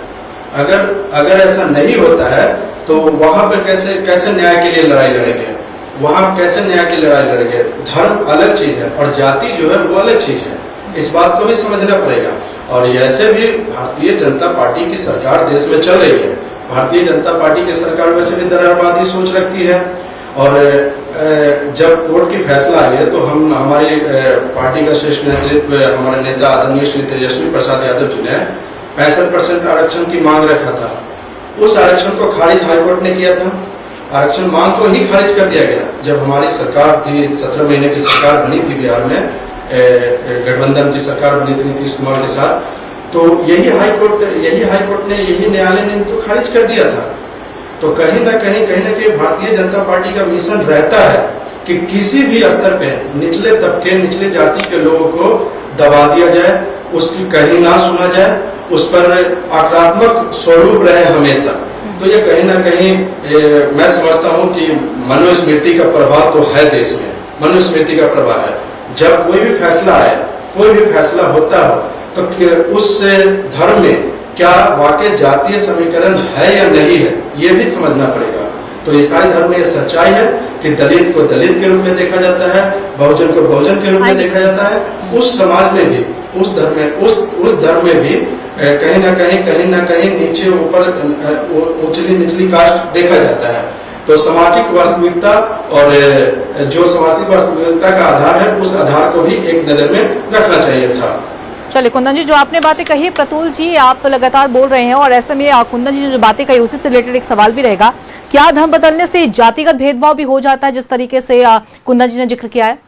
Speaker 10: अगर ऐसा नहीं होता है तो वहां पर कैसे न्याय के लिए लड़ाई लड़ेंगे? वहां कैसे न्याय की लड़ाई लड़ेंगे? धर्म अलग चीज है और जाति जो है वो अलग चीज है। इस बात को भी समझना पड़ेगा। और ऐसे भी भारतीय जनता पार्टी की सरकार देश में चल रही है। भारतीय जनता पार्टी की सरकार वैसे भी दरारवादी सोच रखती है। और जब कोर्ट की फैसला आई है तो हम हमारी पार्टी का शीर्ष नेतृत्व, हमारे नेता आदरणीय श्री तेजस्वी प्रसाद यादव जी ने 65% आरक्षण की मांग रखा था। उस आरक्षण को खारिज हाईकोर्ट ने किया था। आरक्षण मांग को ही खारिज कर दिया गया। जब हमारी सरकार थी, 17 महीने की सरकार बनी थी बिहार में, गठबंधन की सरकार बनी थी नीतीश कुमार के साथ, तो यही हाईकोर्ट ने, यही न्यायालय ने तो खारिज कर दिया था। तो कहीं ना कहीं भारतीय जनता पार्टी का मिशन रहता है कि किसी भी स्तर पे निचले तबके, निचले जाति के लोगों को दबा दिया जाए, उसकी कहीं ना सुना जाए, उस पर आक्रामक स्वरूप रहे हमेशा। तो ये कहीं ना कहीं मैं समझता हूँ कि मनुस्मृति का प्रभाव तो है देश में, मनुस्मृति का प्रभाव है। जब कोई भी फैसला आए, कोई भी फैसला होता हो, तो उस धर्म में क्या वाकई जातीय समीकरण है या नहीं है, ये भी समझना पड़ेगा। तो ईसाई धर्म में ये सच्चाई है कि दलित को दलित के रूप में देखा जाता है, बहुजन को बहुजन के रूप में देखा जाता है। उस समाज में भी, उस धर्म में भी कहीं ना कहीं नीचे ऊपर, ऊंचली निचली कास्ट देखा जाता है। तो सामाजिक वास्तविकता और जो सामाजिक वास्तविकता का आधार है, उस आधार को भी एक नजर में रखना चाहिए था।
Speaker 1: चलिए कुंदन जी, जो आपने बातें कही, प्रतुल जी आप लगातार बोल रहे हैं और ऐसे में कुंदन जी जो बातें कही उसी से रिलेटेड एक सवाल भी रहेगा, क्या धर्म बदलने से जातिगत भेदभाव भी हो जाता है, जिस तरीके से कुंदन जी ने जिक्र किया है?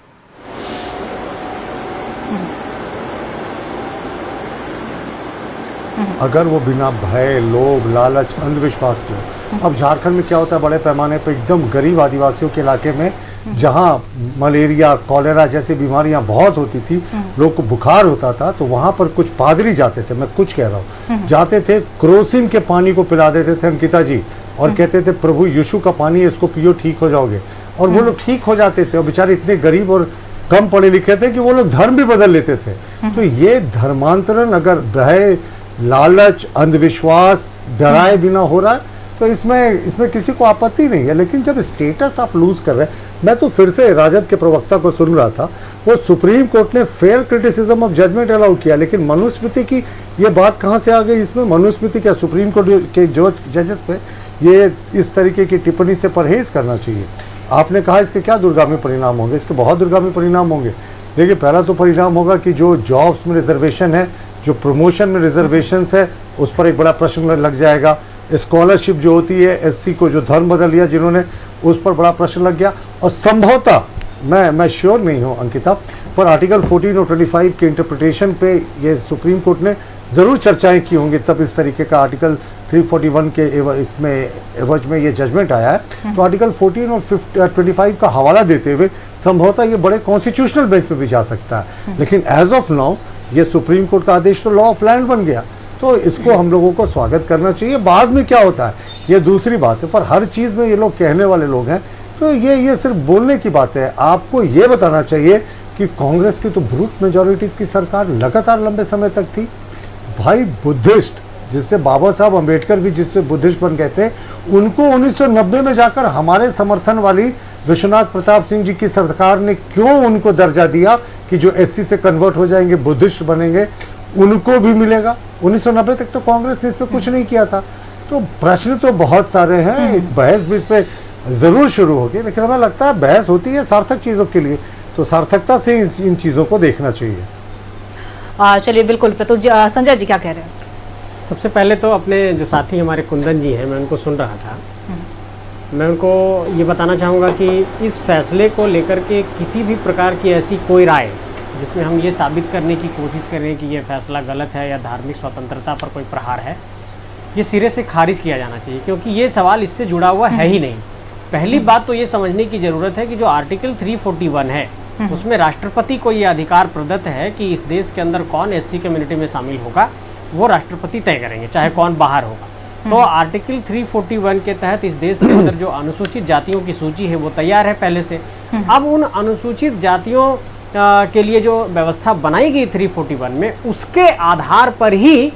Speaker 8: अगर वो बिना भय, लोभ, लालच, अंधविश्वास के, अब झारखंड में क्या होता है, बड़े पैमाने पर एकदम गरीब आदिवासियों के इलाके में जहाँ मलेरिया, कॉलेरा जैसी बीमारियां बहुत होती थी, लोग को बुखार होता था, तो वहां पर कुछ पादरी जाते थे, मैं कुछ कह रहा हूँ, जाते थे, क्रोसिन के पानी को पिला देते थे अंकिता जी, और कहते थे प्रभु यीशु का पानी, इसको पियो ठीक हो जाओगे, और वो लोग ठीक हो जाते थे। और बेचारे इतने गरीब और कम पढ़े लिखे थे कि वो लोग धर्म भी बदल लेते थे। तो ये धर्मांतरण अगर भय, लालच, अंधविश्वास, डराए बिना हो रहा है, तो इसमें किसी को आपत्ति नहीं है। लेकिन जब स्टेटस आप लूज कर रहे हैं, मैं तो फिर से राजद के प्रवक्ता को सुन रहा था, वो सुप्रीम कोर्ट ने fair criticism of judgement allow किया, लेकिन मनुस्मृति की ये बात कहाँ से आ गई? इसमें मनुस्मृति क्या सुप्रीम कोर्ट के जो जजेस पे ये इस तरीके की टिप्पणी से परहेज करना चाहिए। आपने कहा इसके क्या दुर्गामी परिणाम होंगे? इसके बहुत दुर्गामी परिणाम होंगे। देखिए, पहला तो परिणाम होगा कि जो जॉब्स में रिजर्वेशन है, जो प्रमोशन में रिजर्वेशन है, उस पर एक बड़ा प्रश्न लग जाएगा। स्कॉलरशिप जो होती है एससी को, जो धर्म बदल लिया जिन्होंने, उस पर बड़ा प्रश्न लग गया। और संभवतः मैं श्योर नहीं हूँ अंकिता, पर आर्टिकल 14 और 25 के इंटरप्रिटेशन पे ये सुप्रीम कोर्ट ने ज़रूर चर्चाएं की होंगी, तब इस तरीके का आर्टिकल 341 के एवज में ये जजमेंट आया है। तो आर्टिकल 14 और 25 का हवाला देते हुए संभवतः ये बड़े कॉन्स्टिट्यूशनल बेंच में भी जा सकता है। लेकिन एज ऑफ नाउ ये सुप्रीम कोर्ट का आदेश तो लॉ ऑफ लैंड बन गया, तो इसको हम लोगों को स्वागत करना चाहिए। बाद में क्या होता है ये दूसरी बात है, पर हर चीज़ में ये लोग कहने वाले लोग हैं, तो ये सिर्फ बोलने की बात है। आपको ये बताना चाहिए कि कांग्रेस की तो ब्रूट मेजॉरिटीज़ की सरकार लगातार लंबे समय तक थी। भाई बुद्धिस्ट, जिससे बाबा साहब अम्बेडकर भी जिससे बुद्धिस्ट बन गए थे, उनको 1990 में जाकर हमारे समर्थन वाली विश्वनाथ प्रताप सिंह जी की सरकार ने क्यों उनको दर्जा दिया कि जो एससी से कन्वर्ट हो जाएंगे, बुद्धिस्ट बनेंगे, उनको भी मिलेगा। 1990 तक तो कांग्रेस ने इस पर कुछ नहीं किया था। तो प्रश्न तो बहुत सारे हैं, बहस भी इस पर जरूर शुरू होगी, लेकिन हमें लगता है बहस होती है सार्थक चीज़ों के लिए, तो सार्थकता से इन चीज़ों को देखना चाहिए।
Speaker 1: चलिए बिल्कुल। प्रतुल जी, संजय जी क्या कह रहे हैं?
Speaker 9: सबसे पहले तो अपने जो साथी हमारे कुंदन जी हैं, मैं उनको सुन रहा था, मैं उनको ये बताना चाहूँगा कि इस फैसले को लेकर के किसी भी प्रकार की ऐसी कोई राय जिसमें हम ये साबित करने की कोशिश करें कि ये फैसला गलत है या धार्मिक स्वतंत्रता पर कोई प्रहार है, ये सिरे से खारिज किया जाना चाहिए, क्योंकि ये सवाल इससे जुड़ा हुआ है ही नहीं। पहली बात तो ये समझने की ज़रूरत है कि जो आर्टिकल 341 है उसमें राष्ट्रपति को ये अधिकार प्रदत्त है कि इस देश के अंदर कौन एससी कम्युनिटी में शामिल होगा वो राष्ट्रपति तय करेंगे, चाहे कौन बाहर होगा। तो आर्टिकल 341 के तहत इस देश के अंदर जो अनुसूचित जातियों की सूची है वो तैयार है पहले से। अब उन अनुसूचित जातियों के लिए जो व्यवस्था बनाई गई 341 में, उसके आधार पर ही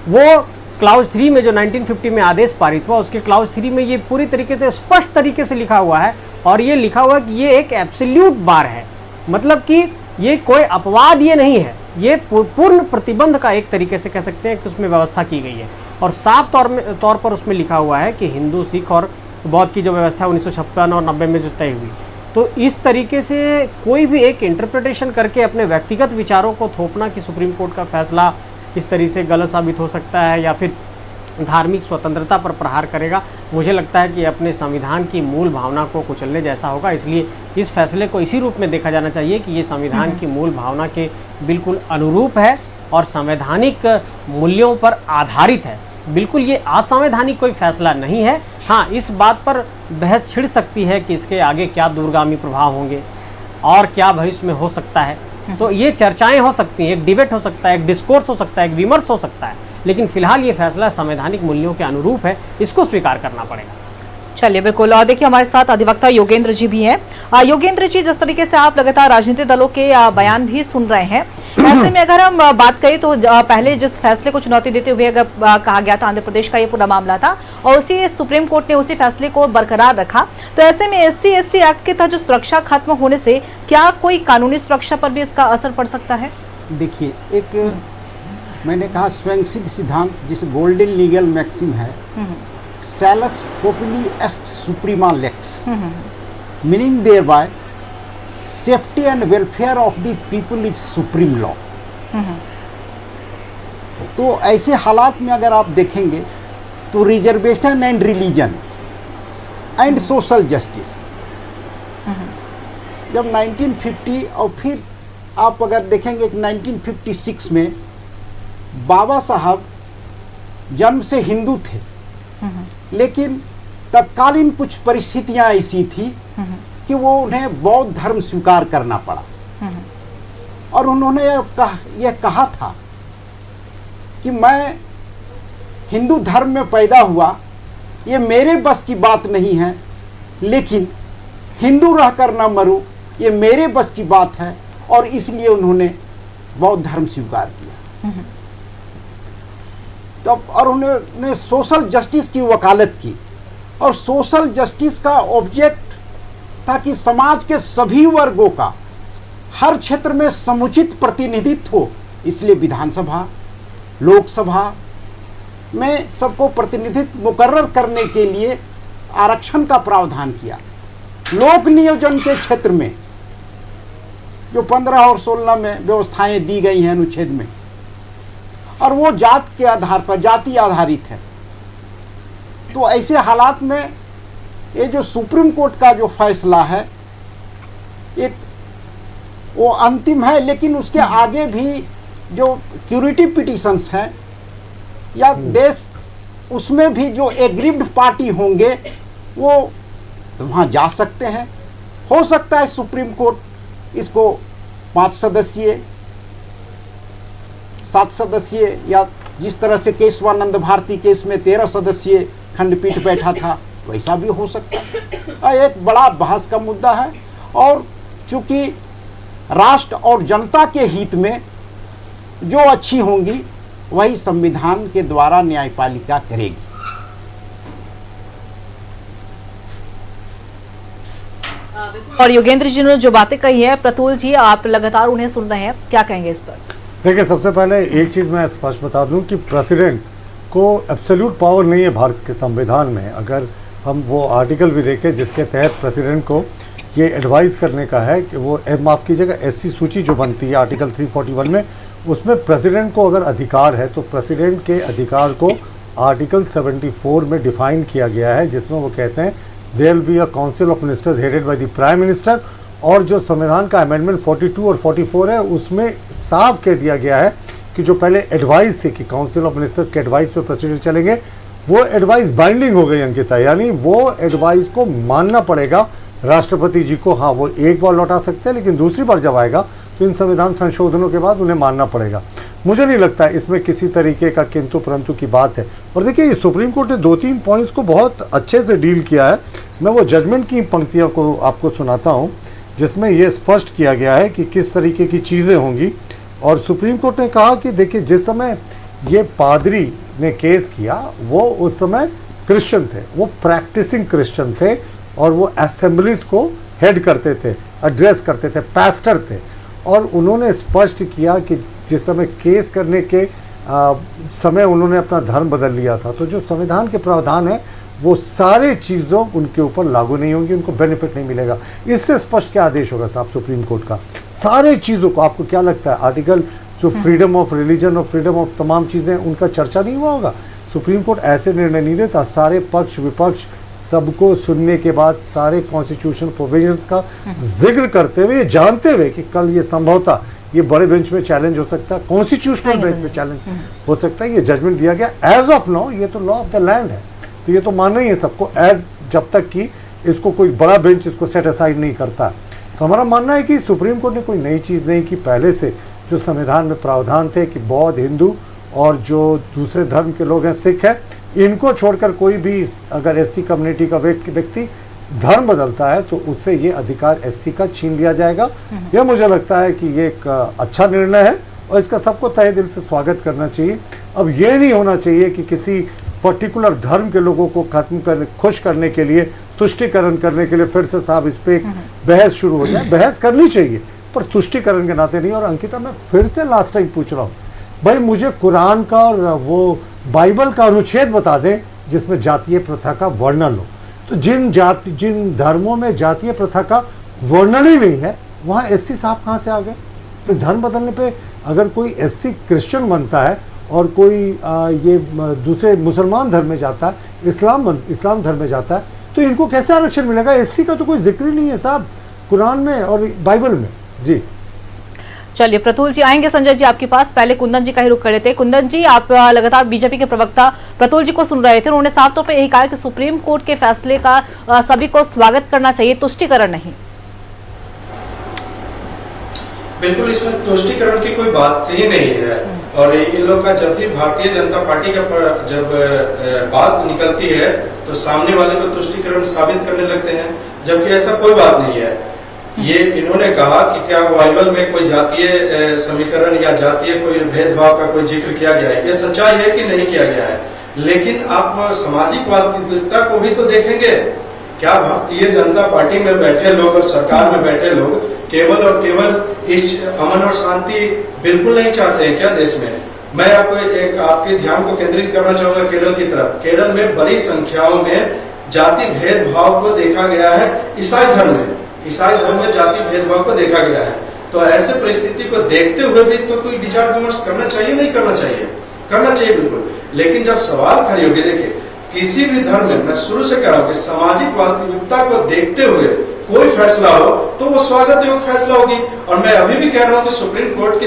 Speaker 9: वो क्लाउज 3 में जो 1950 में आदेश पारित हुआ, उसके क्लाउज 3 में ये पूरी तरीके से स्पष्ट तरीके से लिखा हुआ है, और ये लिखा हुआ है कि ये एक एब्सोल्यूट बार है, मतलब कि ये कोई अपवाद ये नहीं है, ये पूर्ण प्रतिबंध का एक तरीके से कह सकते हैं कि उसमें व्यवस्था की गई है। और साफ तौर पर उसमें लिखा हुआ है कि हिंदू, सिख और बौद्ध की जो व्यवस्था 1956 और 90 में जो तय हुई, तो इस तरीके से कोई भी एक इंटरप्रिटेशन करके अपने व्यक्तिगत विचारों को थोपना कि सुप्रीम कोर्ट का फैसला इस तरीके से गलत साबित हो सकता है या फिर धार्मिक स्वतंत्रता पर प्रहार करेगा। मुझे लगता है कि अपने संविधान की मूल भावना को कुचलने जैसा होगा। इसलिए इस फैसले को इसी रूप में देखा जाना चाहिए कि ये संविधान की मूल भावना के बिल्कुल अनुरूप है और संवैधानिक मूल्यों पर आधारित है। बिल्कुल ये असंवैधानिक कोई फैसला नहीं है। हाँ, इस बात पर बहस छिड़ सकती है कि इसके आगे क्या दूरगामी प्रभाव होंगे और क्या भविष्य में हो सकता है। तो ये चर्चाएं हो सकती हैं, एक डिबेट हो सकता है, एक डिस्कोर्स हो सकता है, एक विमर्श हो सकता है, लेकिन फिलहाल ये फैसला संवैधानिक मूल्यों के अनुरूप है, इसको स्वीकार करना पड़ेगा।
Speaker 1: चलिए, बिल्कुल। और देखिए, हमारे साथ अधिवक्ता योगेंद्र जी भी हैं। योगेंद्र जी, जिस तरीके से आप लगातार राजनीतिक दलों के बयान भी सुन रहे हैं, ऐसे में अगर हम बात करें तो पहले जिस फैसले को चुनौती देते हुए अगर कहा गया था, आंध्र प्रदेश का ये पूरा मामला था और उसी सुप्रीम कोर्ट ने उसी फैसले को बरकरार रखा, तो ऐसे में SC/ST एक्ट के तहत जो सुरक्षा खत्म होने से क्या कोई कानूनी सुरक्षा पर भी इसका असर पड़ सकता है?
Speaker 7: देखिए, एक मैंने कहा स्वयं सिद्ध सिद्धांत जिसे गोल्डन लीगल मैक्सिम है, Salus populi est suprema lex, meaning thereby safety and welfare of the people is supreme law. तो ऐसे हालात में अगर आप देखेंगे तो reservation and religion and social justice, जब 1950 और फिर आप अगर देखेंगे कि 1956 में बाबा साहब जन्म से हिंदू थे, लेकिन तत्कालीन कुछ परिस्थितियां ऐसी थी कि वो उन्हें बौद्ध धर्म स्वीकार करना पड़ा और उन्होंने यह कहा था कि मैं हिंदू धर्म में पैदा हुआ, ये मेरे बस की बात नहीं है, लेकिन हिंदू रहकर न मरूं ये मेरे बस की बात है, और इसलिए उन्होंने बौद्ध धर्म स्वीकार किया। तब और उन्होंने सोशल जस्टिस की वकालत की, और सोशल जस्टिस का ऑब्जेक्ट था कि समाज के सभी वर्गों का हर क्षेत्र में समुचित प्रतिनिधित्व हो, इसलिए विधानसभा लोकसभा में सबको प्रतिनिधित्व मुकर्रर करने के लिए आरक्षण का प्रावधान किया। लोक नियोजन के क्षेत्र में जो 15 और 16 में व्यवस्थाएं दी गई हैं अनुच्छेद में, और वो जात के आधार पर जाति आधारित है। तो ऐसे हालात में ये जो सुप्रीम कोर्ट का जो फैसला है एक वो अंतिम है, लेकिन उसके आगे भी जो क्यूरेटिव पिटीशंस हैं या देश उसमें भी जो एग्रीव्ड पार्टी होंगे वो वहाँ जा सकते हैं। हो सकता है सुप्रीम कोर्ट इसको 5 सदस्यीय 7 सदस्यीय या जिस तरह से केशवानंद भारती केस में 13 सदस्यीय खंडपीठ बैठा था वैसा भी हो सकता है। एक बड़ा बहस का मुद्दा है, और चूंकि राष्ट्र और जनता के हित में जो अच्छी होंगी वही संविधान के द्वारा न्यायपालिका करेगी।
Speaker 1: और योगेंद्र जी ने जो बातें कही है, प्रतुल जी आप लगातार उन्हें सुन रहे हैं, क्या कहेंगे इस पर?
Speaker 8: देखिए, सबसे पहले एक चीज़ मैं स्पष्ट बता दूं कि प्रेसिडेंट को एब्सोल्यूट पावर नहीं है भारत के संविधान में। अगर हम वो आर्टिकल भी देखें जिसके तहत प्रेसिडेंट को ये एडवाइस करने का है कि वो माफ़ कीजिएगा SC सूची जो बनती है आर्टिकल 341 में, उसमें प्रेसिडेंट को अगर अधिकार है तो प्रेसिडेंट के अधिकार को आर्टिकल 74 में डिफाइन किया गया है, जिसमें वो कहते हैं there will be a council of ministers headed by the prime minister. और जो संविधान का अमेंडमेंट 42 और 44 है उसमें साफ कह दिया गया है कि जो पहले एडवाइस थी कि काउंसिल ऑफ मिनिस्टर्स के एडवाइस पे प्रेसिडेंट चलेंगे, वो एडवाइस बाइंडिंग हो गई अंकिता, यानी वो एडवाइस को मानना पड़ेगा राष्ट्रपति जी को। हाँ, वो एक बार लौटा सकते हैं, लेकिन दूसरी बार जब आएगा तो इन संविधान संशोधनों के बाद उन्हें मानना पड़ेगा। मुझे नहीं लगता इसमें किसी तरीके का किंतु परंतु की बात है। और देखिए, सुप्रीम कोर्ट ने 2-3 पॉइंट्स को बहुत अच्छे से डील किया है। मैं वो जजमेंट की पंक्तियों को आपको सुनाता हूँ जिसमें ये स्पष्ट किया गया है कि किस तरीके की चीज़ें होंगी। और सुप्रीम कोर्ट ने कहा कि देखिए, जिस समय ये पादरी ने केस किया वो उस समय क्रिश्चियन थे, वो प्रैक्टिसिंग क्रिश्चियन थे, और वो असेंबलीज को हेड करते थे, एड्रेस करते थे, पास्टर थे। और उन्होंने स्पष्ट किया कि जिस समय केस करने के समय उन्होंने अपना धर्म बदल लिया था, तो जो संविधान के प्रावधान है वो सारे चीज़ों उनके ऊपर लागू नहीं होंगी, उनको बेनिफिट नहीं मिलेगा। इससे स्पष्ट क्या आदेश होगा साहब सुप्रीम कोर्ट का? सारे चीज़ों को आपको क्या लगता है आर्टिकल जो फ्रीडम ऑफ रिलीजन और फ्रीडम ऑफ तमाम चीज़ें उनका चर्चा नहीं हुआ होगा? सुप्रीम कोर्ट ऐसे निर्णय नहीं देता, सारे पक्ष विपक्ष सबको सुनने के बाद सारे कॉन्स्टिट्यूशन प्रोविजंस का जिक्र करते हुए, जानते हुए कि कल ये संभवतः ये बड़े बेंच में चैलेंज हो सकता है, कॉन्स्टिट्यूशनल बेंच में चैलेंज हो सकता है, ये जजमेंट दिया गया एज ऑफ नाउ, ये तो लॉ ऑफ द लैंड है, तो ये तो मानना ही है सबको एज, जब तक कि इसको कोई बड़ा बेंच इसको सेट असाइड नहीं करता। तो हमारा मानना है कि सुप्रीम कोर्ट ने कोई नई चीज़ नहीं की, पहले से जो संविधान में प्रावधान थे कि बौद्ध, हिंदू और जो दूसरे धर्म के लोग हैं, सिख हैं, इनको छोड़कर कोई भी अगर एससी कम्युनिटी का व्यक्ति धर्म बदलता है तो उससे ये अधिकार एससी का छीन लिया जाएगा। यह मुझे लगता है कि ये एक अच्छा निर्णय है और इसका सबको तहे दिल से स्वागत करना चाहिए। अब ये नहीं होना चाहिए कि किसी पर्टिकुलर धर्म के लोगों को खत्म करने, खुश करने के लिए, तुष्टिकरण करने के लिए फिर से साहब इस पे बहस शुरू हो जाए। बहस करनी चाहिए पर तुष्टिकरण के नाते नहीं। और अंकिता, मैं फिर से लास्ट टाइम पूछ रहा हूँ, भाई मुझे कुरान का और वो बाइबल का अनुच्छेद बता दें जिसमें जातीय प्रथा का वर्णन हो। तो जिन धर्मों में जातीय प्रथा का वर्णन ही नहीं है वहाँ एससी साहब कहाँ से आ गए? तो धर्म बदलने पे अगर कोई एससी क्रिश्चियन बनता है और कोई ये दूसरे मुसलमान धर्म में जाता है, इस्लाम धर्म में जाता है, तो इनको कैसे आरक्षण मिलेगा? एससी का तो कोई जिक्र ही नहीं है साहब कुरान में और बाइबल में। जी
Speaker 1: चलिए प्रतुल जी आएंगे संजय जी आपके पास, पहले कुंदन जी का ही रुख कर लेते हैं। कुंदन जी, आप लगातार बीजेपी के प्रवक्ता प्रतुल जी को सुन रहे थे, उन्होंने साफ तौर पे यही कहा कि सुप्रीम कोर्ट के फैसले का सभी को स्वागत करना चाहिए, तुष्टिकरण नहीं।
Speaker 10: बिल्कुल, इसमें तुष्टिकरण की कोई बात ही नहीं है। और इन लोग का जब भी भारतीय जनता पार्टी का जब बात निकलती है तो सामने वाले को तुष्टिकरण साबित करने लगते हैं, जबकि ऐसा कोई बात नहीं है। ये इन्होंने कहा कि क्या बाइबल में कोई जातीय समीकरण या जातीय कोई भेदभाव का कोई जिक्र किया गया है? ये सच्चाई है कि नहीं किया गया है, लेकिन आप सामाजिक वास्तविकता को भी तो देखेंगे। क्या भारतीय जनता पार्टी में बैठे लोग और सरकार में बैठे लोग केवल और केवल इस अमन और शांति बिल्कुल नहीं चाहते हैं क्या देश में? मैं आपके ध्यान को केंद्रित करना चाहूंगा केरल की तरफ। केरल में बड़ी संख्याओं में जाति भेदभाव को देखा गया है। ईसाई धर्म में जाति भेदभाव को देखा गया है। तो ऐसे परिस्थिति को देखते हुए भी तो कोई विचार विमर्श करना चाहिए, नहीं करना चाहिए? करना चाहिए बिल्कुल। लेकिन जब सवाल खड़ी होगी, देखिए किसी भी धर्म में, मैं शुरू से कह रहा हूँ कि सामाजिक वास्तविकता को देखते हुए कोई फैसला हो तो वो स्वागत योग्य फैसला होगी। और मैं अभी भी कह रहा हूँ कि सुप्रीम कोर्ट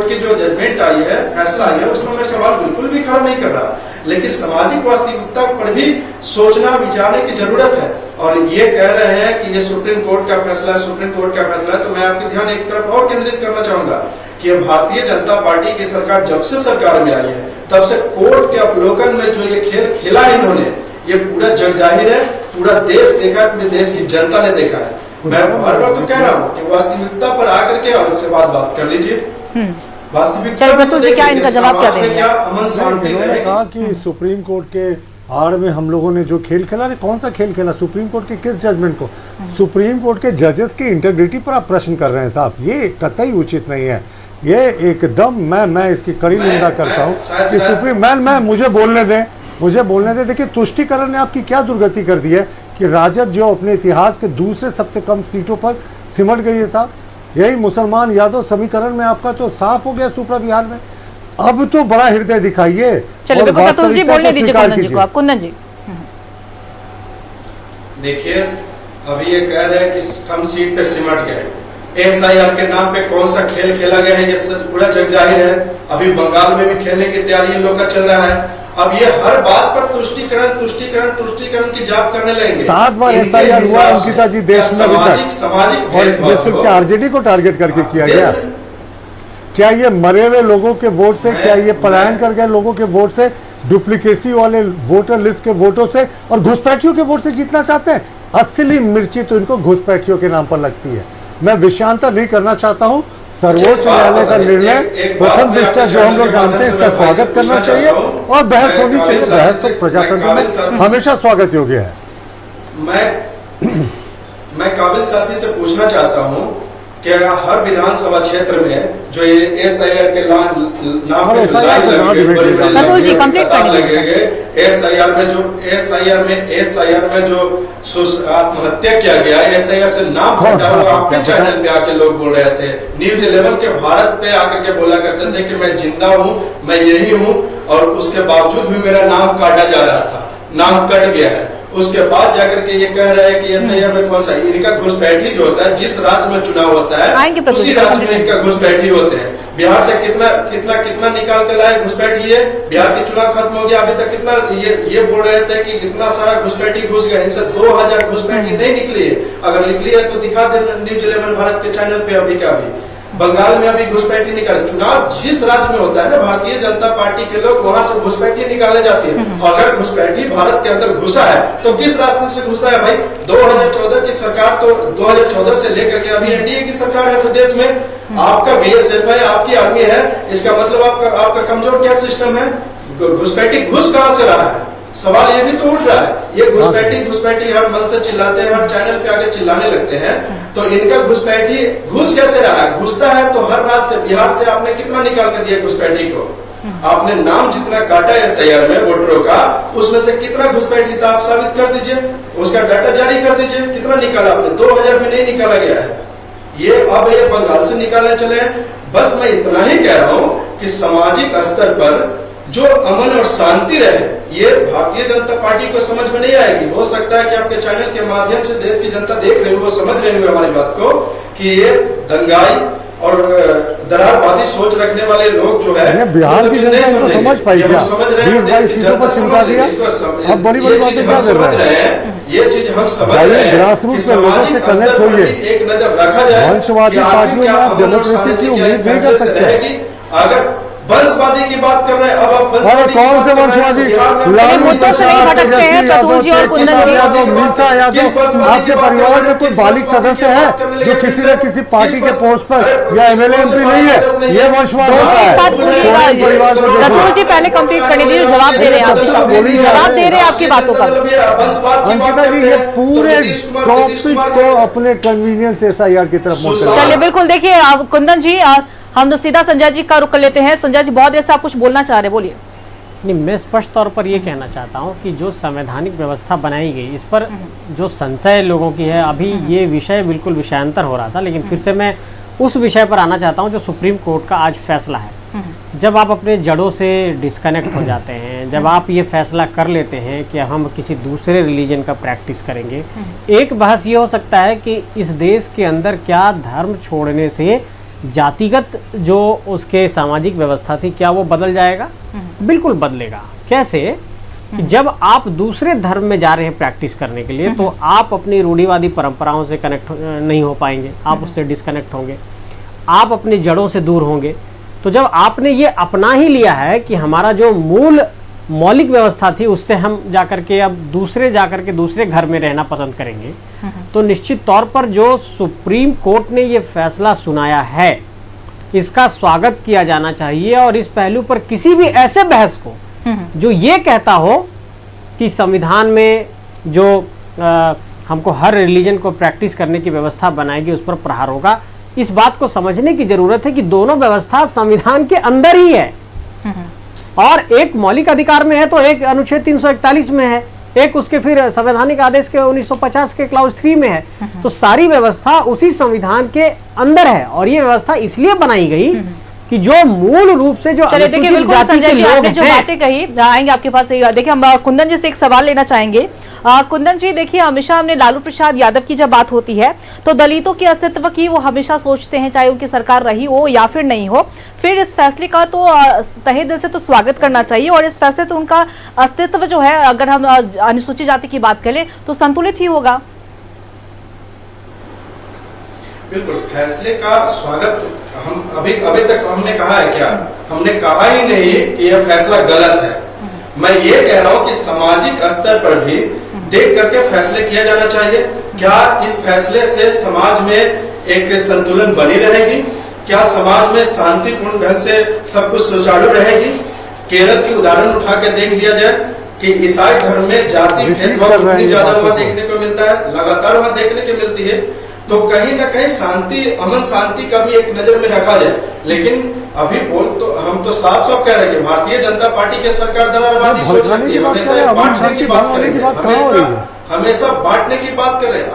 Speaker 10: की जो जजमेंट आई है, फैसला आई है, उसमें मैं सवाल बिल्कुल भी खड़ा नहीं कर रहा, लेकिन सामाजिक वास्तविकता पर भी सोचना विचारने की जरूरत है। और ये कह रहे हैं कि ये सुप्रीम कोर्ट का फैसला है, तो मैं आपके ध्यान एक तरफ और केंद्रित करना चाहूंगा कि भारतीय जनता पार्टी की सरकार जब से सरकार में आई है तब से कोर्ट के अवलोकन में जो ये खेल खेला इन्होंने, ये पूरा जग जाहिर है, पूरा देश देखा है, पूरे देश की जनता ने देखा है। मैं हर वक्त तो कह रहा हूँ कि वास्तविकता पर आकर के और उससे बात कर लीजिए। वास्तविकता
Speaker 1: क्या इनका जवाब क्या देंगे?
Speaker 10: अमन शांति
Speaker 8: उन्होंने कहा कि सुप्रीम कोर्ट के आड़ में हम लोगों ने जो खेल खेला, कौन सा खेल खेला? सुप्रीम कोर्ट के किस जजमेंट को? सुप्रीम कोर्ट के जजेस की इंटेग्रिटी पर आप प्रश्न कर रहे हैं साहब, ये कतई उचित नहीं है। ये एकदम मैं इसकी कड़ी निंदा करता हूँ कि सुप्रीम मुझे बोलने दें। देखिए तुष्टिकरण ने आपकी क्या दुर्गति कर दी है कि राजद जो अपने इतिहास के दूसरे सबसे कम सीटों पर सिमट गई है साहब। यही मुसलमान यादव समीकरण में आपका तो साफ हो गया सुप्रा बिहार में। अब तो बड़ा हृदय दिखाइए।
Speaker 1: चलिए बोलने दीजिए कुंदन जी को। आप कुंदन जी
Speaker 10: देखिए, अभी ये कह रहे हैं कि कम सीट पे सिमट गए। एसआईआर के नाम पे कौन सा खेल खेला गया है, ये पूरा जग जाहिर है। अभी बंगाल में भी खेलने की तैयारी इन लोग का चल रहा है। अब ये हर बात पर तुष्टिकरण की जाप करने लगेंगे।
Speaker 8: 7 बार एसआईआर हुआ अंकिता जी देश में,
Speaker 10: सामाजिक
Speaker 8: और ये सिर्फ आरजेडी को टारगेट करके किया गया। क्या ये मरे हुए लोगों के वोट से, क्या ये पलायन कर गए लोगों के वोट से, डुप्लीकेसी वाले वोटर लिस्ट के वोटों से और घुसपैठियों के वोट से जीतना चाहते हैं? असली मिर्ची तो इनको घुसपैठियों के नाम पर लगती है। मैं विषयांतर नहीं करना चाहता हूँ। सर्वोच्च न्यायालय का निर्णय प्रथम दृष्टया जो हम लोग जानते हैं इसका स्वागत करना चाहिए और बहस होनी चाहिए। बहस तो प्रजातंत्र में हमेशा स्वागत योग्य है।
Speaker 10: मैं काबिल साथी से पूछना चाहता हूँ कि अगर हर विधानसभा क्षेत्र में जो ये एसआईआर के नाम एसआईआर में जो आत्महत्या किया गया, एसआईआर से नाम हटा हुआ, आपके चैनल पे आके लोग बोल रहे थे, न्यूज 11 के भारत पे आकर के बोला करते थे कि मैं जिंदा हूँ, मैं यही हूँ। और उसके बावजूद भी मेरा नाम काटा जा रहा था, नाम कट गया है। उसके बाद जाकर के ये कह रहे हैं कि एसआईआर में कौन सा, इनका घुसपैठी जो होता है, जिस राज्य में चुनाव होता है उसी राज्य में इनका घुसपैठी होते हैं। बिहार से कितना निकाल के लाए घुसपैठी है, बिहार के चुनाव खत्म हो गया, अभी तक कितना ये बोल रहे थे कि कितना सारा घुसपैठी घुस गया, इनसे 2000 घुसपैठी नहीं निकली है। अगर निकली है तो दिखा दे न्यूज 11 भारत के चैनल पे। अभी का भी बंगाल में अभी घुसपैठी निकाले, चुनाव जिस राज्य में होता है ना भारतीय जनता पार्टी के लोग, वहां से घुसपैठी निकाले जाती है। और अगर घुसपैठी भारत के अंदर घुसा है तो किस रास्ते से घुसा है भाई? 2014 की सरकार, तो 2014 से लेकर के अभी एनडीए की सरकार है प्रदेश में, आपका बीएसएफ है, आपकी आर्मी है, इसका मतलब आपका कमजोर क्या सिस्टम है? घुसपैठी घुस कहां से रहा है? सवाल ये भी तो उठ रहा है। ये घुसपैठी हर मन से चिल्लाते हैं, हर चैनल पे आके चिल्लाने लगते हैं, तो इनका घुसपैठी घुस कैसे रहा है? घुसता है तो हर राज्य से, बिहार से आपने कितना निकाल कर दिया घुसपैठी को? आपने नाम जितना काटा है एसआईआर में वोटरों का, उसमें से कितना घुसपैठी था आप साबित कर दीजिए, उसका डाटा जारी कर दीजिए, कितना निकाला आपने? 2000 में नहीं निकाला गया है। अब ये बंगाल से निकालने चले हैं। बस मैं इतना ही कह रहा हूँ कि सामाजिक स्तर पर जो अमन और शांति रहे, ये भारतीय जनता पार्टी को समझ में नहीं आएगी। हो सकता है कि आपके चैनल के माध्यम से देश की जनता देख रही हो, वो समझ रहे होंगे हमारी बात को कि ये दंगाई और दरारवादी सोच रखने वाले लोग जो है,
Speaker 8: बिहार की जनता इसको समझ पाई क्या? 20-22 सीटों पर चिंता दिया, अब बड़ी बड़ी बातें क्या कर रहे हैं?
Speaker 10: ये चीज हम समझ रहे हैं,
Speaker 8: ग्रास रूट से लोगों से कनेक्ट होइए।
Speaker 10: एक नजर रखा जाए,
Speaker 8: वंशवादी पार्टियों में आप डेमोक्रेसी की उम्मीद नहीं कर सकते।
Speaker 10: अगर वंशवादी की बात कर रहे हैं, अब आप
Speaker 8: अरे कौन से वंशवादी?
Speaker 1: मुद्दों से नहीं भटकते हैं प्रतुल जी और कुंदन जी।
Speaker 8: यादव, मीसा यादव, आपके परिवार में कोई बालिग सदस्य है जो किसी न किसी पार्टी के पोस्ट पर या एमएलए एमपी नहीं है? ये वंशवाद होता है। परिवार को
Speaker 1: प्रतुल जी पहले कंप्लीट करने दीजिए, जवाब दे रहे हैं आप, जवाब दे रहे हैं आपकी बातों का।
Speaker 8: अंकिता जी, ये पूरे टॉपिक को अपने कन्वीनियंस एसआईआर की तरफ मोड़।
Speaker 1: चलिए बिल्कुल, देखिए कुंदन जी, हम तो सीधा संजय जी का रुख कर लेते हैं। संजय जी, बहुत देर से आप कुछ बोलना चाह रहे, बोलिए।
Speaker 9: नहीं, मैं स्पष्ट तौर पर ये कहना चाहता हूँ कि जो संवैधानिक व्यवस्था बनाई गई, इस पर जो संशय लोगों की है, अभी ये विषय बिल्कुल विषयांतर हो रहा था, लेकिन फिर से मैं उस विषय पर आना चाहता हूँ जो सुप्रीम कोर्ट का आज फैसला है। जब आप अपने जड़ों से डिस्कनेक्ट हो जाते हैं, जब आप ये फैसला कर लेते हैं कि हम किसी दूसरे रिलीजन का प्रैक्टिस करेंगे, एक बहस ये हो सकता है कि इस देश के अंदर क्या धर्म छोड़ने से जातिगत जो उसके सामाजिक व्यवस्था थी, क्या वो बदल जाएगा? बिल्कुल बदलेगा। कैसे? कि जब आप दूसरे धर्म में जा रहे हैं प्रैक्टिस करने के लिए, तो आप अपनी रूढ़िवादी परंपराओं से कनेक्ट नहीं हो पाएंगे, आप उससे डिस्कनेक्ट होंगे, आप अपनी जड़ों से दूर होंगे। तो जब आपने ये अपना ही लिया है कि हमारा जो मूल मौलिक व्यवस्था थी, उससे हम जाकर के अब दूसरे घर में रहना पसंद करेंगे, तो निश्चित तौर पर जो सुप्रीम कोर्ट ने ये फैसला सुनाया है, इसका स्वागत किया जाना चाहिए। और इस पहलू पर किसी भी ऐसे बहस को जो ये कहता हो कि संविधान में जो हमको हर रिलीजन को प्रैक्टिस करने की व्यवस्था बनाएगी, उस पर प्रहार होगा, इस बात को समझने की जरूरत है कि दोनों व्यवस्था संविधान के अंदर ही है, और एक मौलिक अधिकार में है तो एक अनुच्छेद 341 में है, एक उसके फिर संवैधानिक आदेश के 1950 के क्लाउज 3 में है। तो सारी व्यवस्था उसी संविधान के अंदर है, और ये व्यवस्था इसलिए बनाई गई कि जो मूल रूप से जो अनुसूचित जाति के लोग
Speaker 1: जो बातें कही, आएंगे आपके पास। देखिए, हम कुंदन जी से एक सवाल लेना चाहेंगे। कुंदन जी, देखिए, हमेशा हमने लालू प्रसाद यादव की जब बात होती है तो दलितों के अस्तित्व की वो हमेशा सोचते हैं, चाहे उनकी सरकार रही हो या फिर नहीं हो। फिर इस फैसले का तो तहे दिल से तो स्वागत करना चाहिए, और इस फैसले तो उनका अस्तित्व जो है, अगर हम अनुसूचित जाति की बात करें तो संतुलित ही होगा।
Speaker 10: बिल्कुल, फैसले का स्वागत हम अभी तक हमने कहा है क्या? हमने कहा ही नहीं कि यह फैसला गलत है। मैं ये कह रहा हूं कि सामाजिक स्तर पर भी देख करके फैसले किया जाना चाहिए। क्या इस फैसले से समाज में एक संतुलन बनी रहेगी? क्या समाज में शांतिपूर्ण ढंग से सब कुछ सुचारू रहेगी? केरल की उदाहरण उठा के देख लिया जाए कि ईसाई धर्म में जाति भेदभाव कितनी ज्यादा वहां देखने को मिलता है, लगातार वहां देखने को मिलती है। तो कहीं ना कहीं शांति, अमन शांति का भी एक नजर में रखा जाए। लेकिन अभी हम तो साफ साफ कह रहे हैं कि भारतीय जनता पार्टी की सरकार दरारवादी सोच रही है, हमेशा बांटने की बात कर रहे हैं।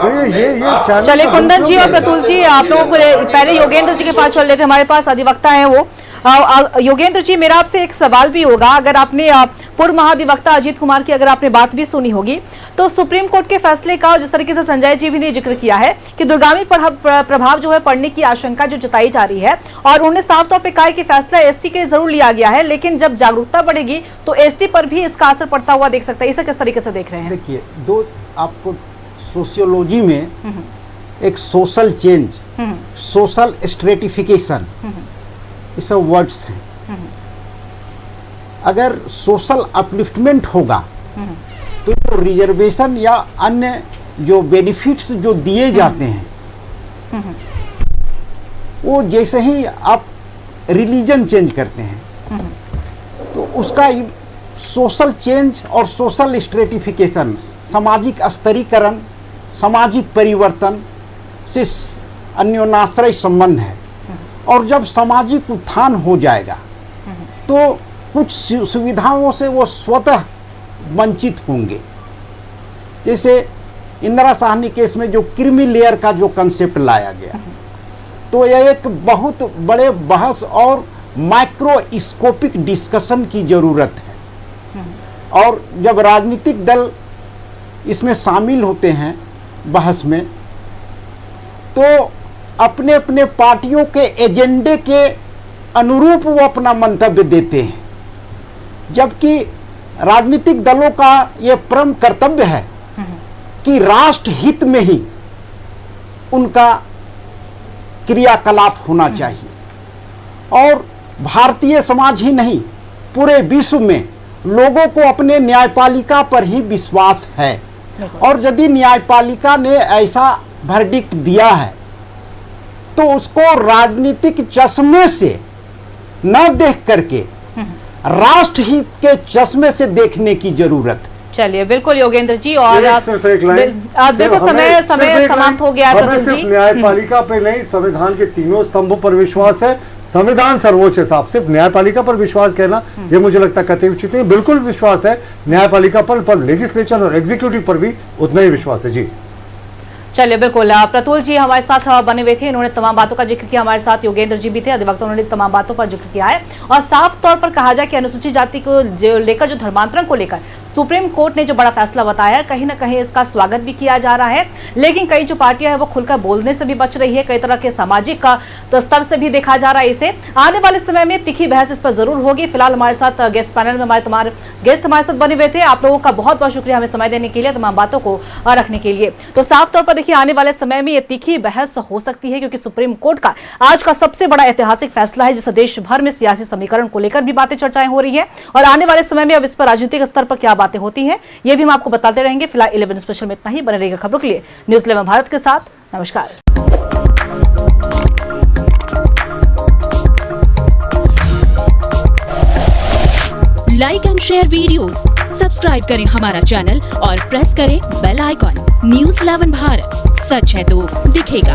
Speaker 1: चलिए कुंदन जी और प्रतुल जी, आप लोगों को पहले योगेंद्र जी के पास चल रहे थे, हमारे पास अधिवक्ता है वो। योगेंद्र जी, मेरा आपसे एक सवाल भी होगा। अगर आपने पूर्व महाधिवक्ता अजीत कुमार की अगर आपने बात भी सुनी होगी, तो सुप्रीम कोर्ट के फैसले का जिस तरीके से संजय जी भी ने जिक्र किया है कि दूरगामी प्रभाव जो है पड़ने की आशंका जो जताई जा रही है, और उन्होंने साफ तौर पे कहा कि फैसला एसटी के जरूर लिया गया है, लेकिन जब जागरूकता बढ़ेगी तो एसटी पर भी इसका असर पड़ता हुआ देख सकता है। इसे किस तरीके से देख रहे हैं?
Speaker 7: देखिए, दो आपको सोशियोलॉजी में एक सोशल चेंज, सोशल स्ट्रेटिफिकेशन, ये सब वर्ड्स हैं। अगर सोशल अपलिफ्टमेंट होगा तो जो रिजर्वेशन या अन्य जो बेनिफिट्स जो दिए जाते हैं, वो जैसे ही आप रिलीजन चेंज करते हैं तो उसका सोशल चेंज और सोशल स्ट्रेटिफिकेशन, सामाजिक स्तरीकरण, सामाजिक परिवर्तन से अन्योन्याश्रय संबंध है। और जब सामाजिक उत्थान हो जाएगा तो कुछ सुविधाओं से वो स्वतः वंचित होंगे। जैसे इंदिरा साहनी केस में जो क्रीमी लेयर का जो कंसेप्ट लाया गया, तो यह एक बहुत बड़े बहस और माइक्रोस्कोपिक डिस्कशन की जरूरत है। और जब राजनीतिक दल इसमें शामिल होते हैं बहस में, तो अपने अपने पार्टियों के एजेंडे के अनुरूप वो अपना मंतव्य देते हैं, जबकि राजनीतिक दलों का ये परम कर्तव्य है कि राष्ट्र हित में ही उनका क्रियाकलाप होना चाहिए। और भारतीय समाज ही नहीं, पूरे विश्व में लोगों को अपने न्यायपालिका पर ही विश्वास है। और यदि न्यायपालिका ने ऐसा वर्डिक्ट दिया है तो उसको राजनीतिक चश्मे से न देख करके राष्ट्र हित के चश्मे से देखने की जरूरत।
Speaker 1: चलिए, बिल्कुल योगेंद्र जी। और
Speaker 8: सिर्फ एक लाइन,
Speaker 1: देखो समय समाप्त हो गया है।
Speaker 8: हमें सिर्फ न्यायपालिका पे नहीं, संविधान के तीनों स्तंभों पर विश्वास है। संविधान सर्वोच्च है साहब, सिर्फ न्यायपालिका पर विश्वास कहना ये मुझे लगता है कतई उचित नहीं। बिल्कुल विश्वास है न्यायपालिका पर लेजिस्लेचर और एग्जीक्यूटिव पर भी उतना ही विश्वास है जी।
Speaker 1: चलिए, बिल्कुल। प्रतुल जी हमारे साथ बने हुए थे, इन्होंने तमाम बातों का जिक्र किया। हमारे साथ योगेंद्र जी भी थे, अधिवक्ता, उन्होंने तमाम बातों पर जिक्र किया है। और साफ तौर पर कहा जाए कि अनुसूचित जाति को लेकर, जो धर्मांतरण को लेकर सुप्रीम कोर्ट ने जो बड़ा फैसला बताया है, कहीं ना कहीं इसका स्वागत भी किया जा रहा है। लेकिन कई जो पार्टियां हैं वो खुलकर बोलने से भी बच रही है, कई तरह के सामाजिक स्तर से भी देखा जा रहा है इसे। आने वाले समय में तीखी बहस इस पर जरूर होगी। फिलहाल हमारे साथ गेस्ट पैनल में हमारे गेस्ट हमारे साथ बने हुए थे। आप लोगों का बहुत बहुत शुक्रिया हमें समय देने के लिए, तमाम बातों को रखने के लिए। तो साफ तौर पर देखिए, आने वाले समय में ये तीखी बहस हो सकती है, क्योंकि सुप्रीम कोर्ट का आज का सबसे बड़ा ऐतिहासिक फैसला है, जिससे देश भर में सियासी समीकरण को लेकर भी बातें चर्चाएं हो रही है। और आने वाले समय में अब इस पर राजनीतिक स्तर पर क्या बातें होती हैं, ये भी हम आपको बताते रहेंगे। फिलहाल 11 स्पेशल में इतना ही। बने रहेगा खबरों के लिए न्यूज़ 11 भारत के साथ। नमस्कार।
Speaker 11: Like and share videos, subscribe करें हमारा चैनल और प्रेस करें बेल आइकॉन। न्यूज़ 11 भारत, सच है तो दिखेगा।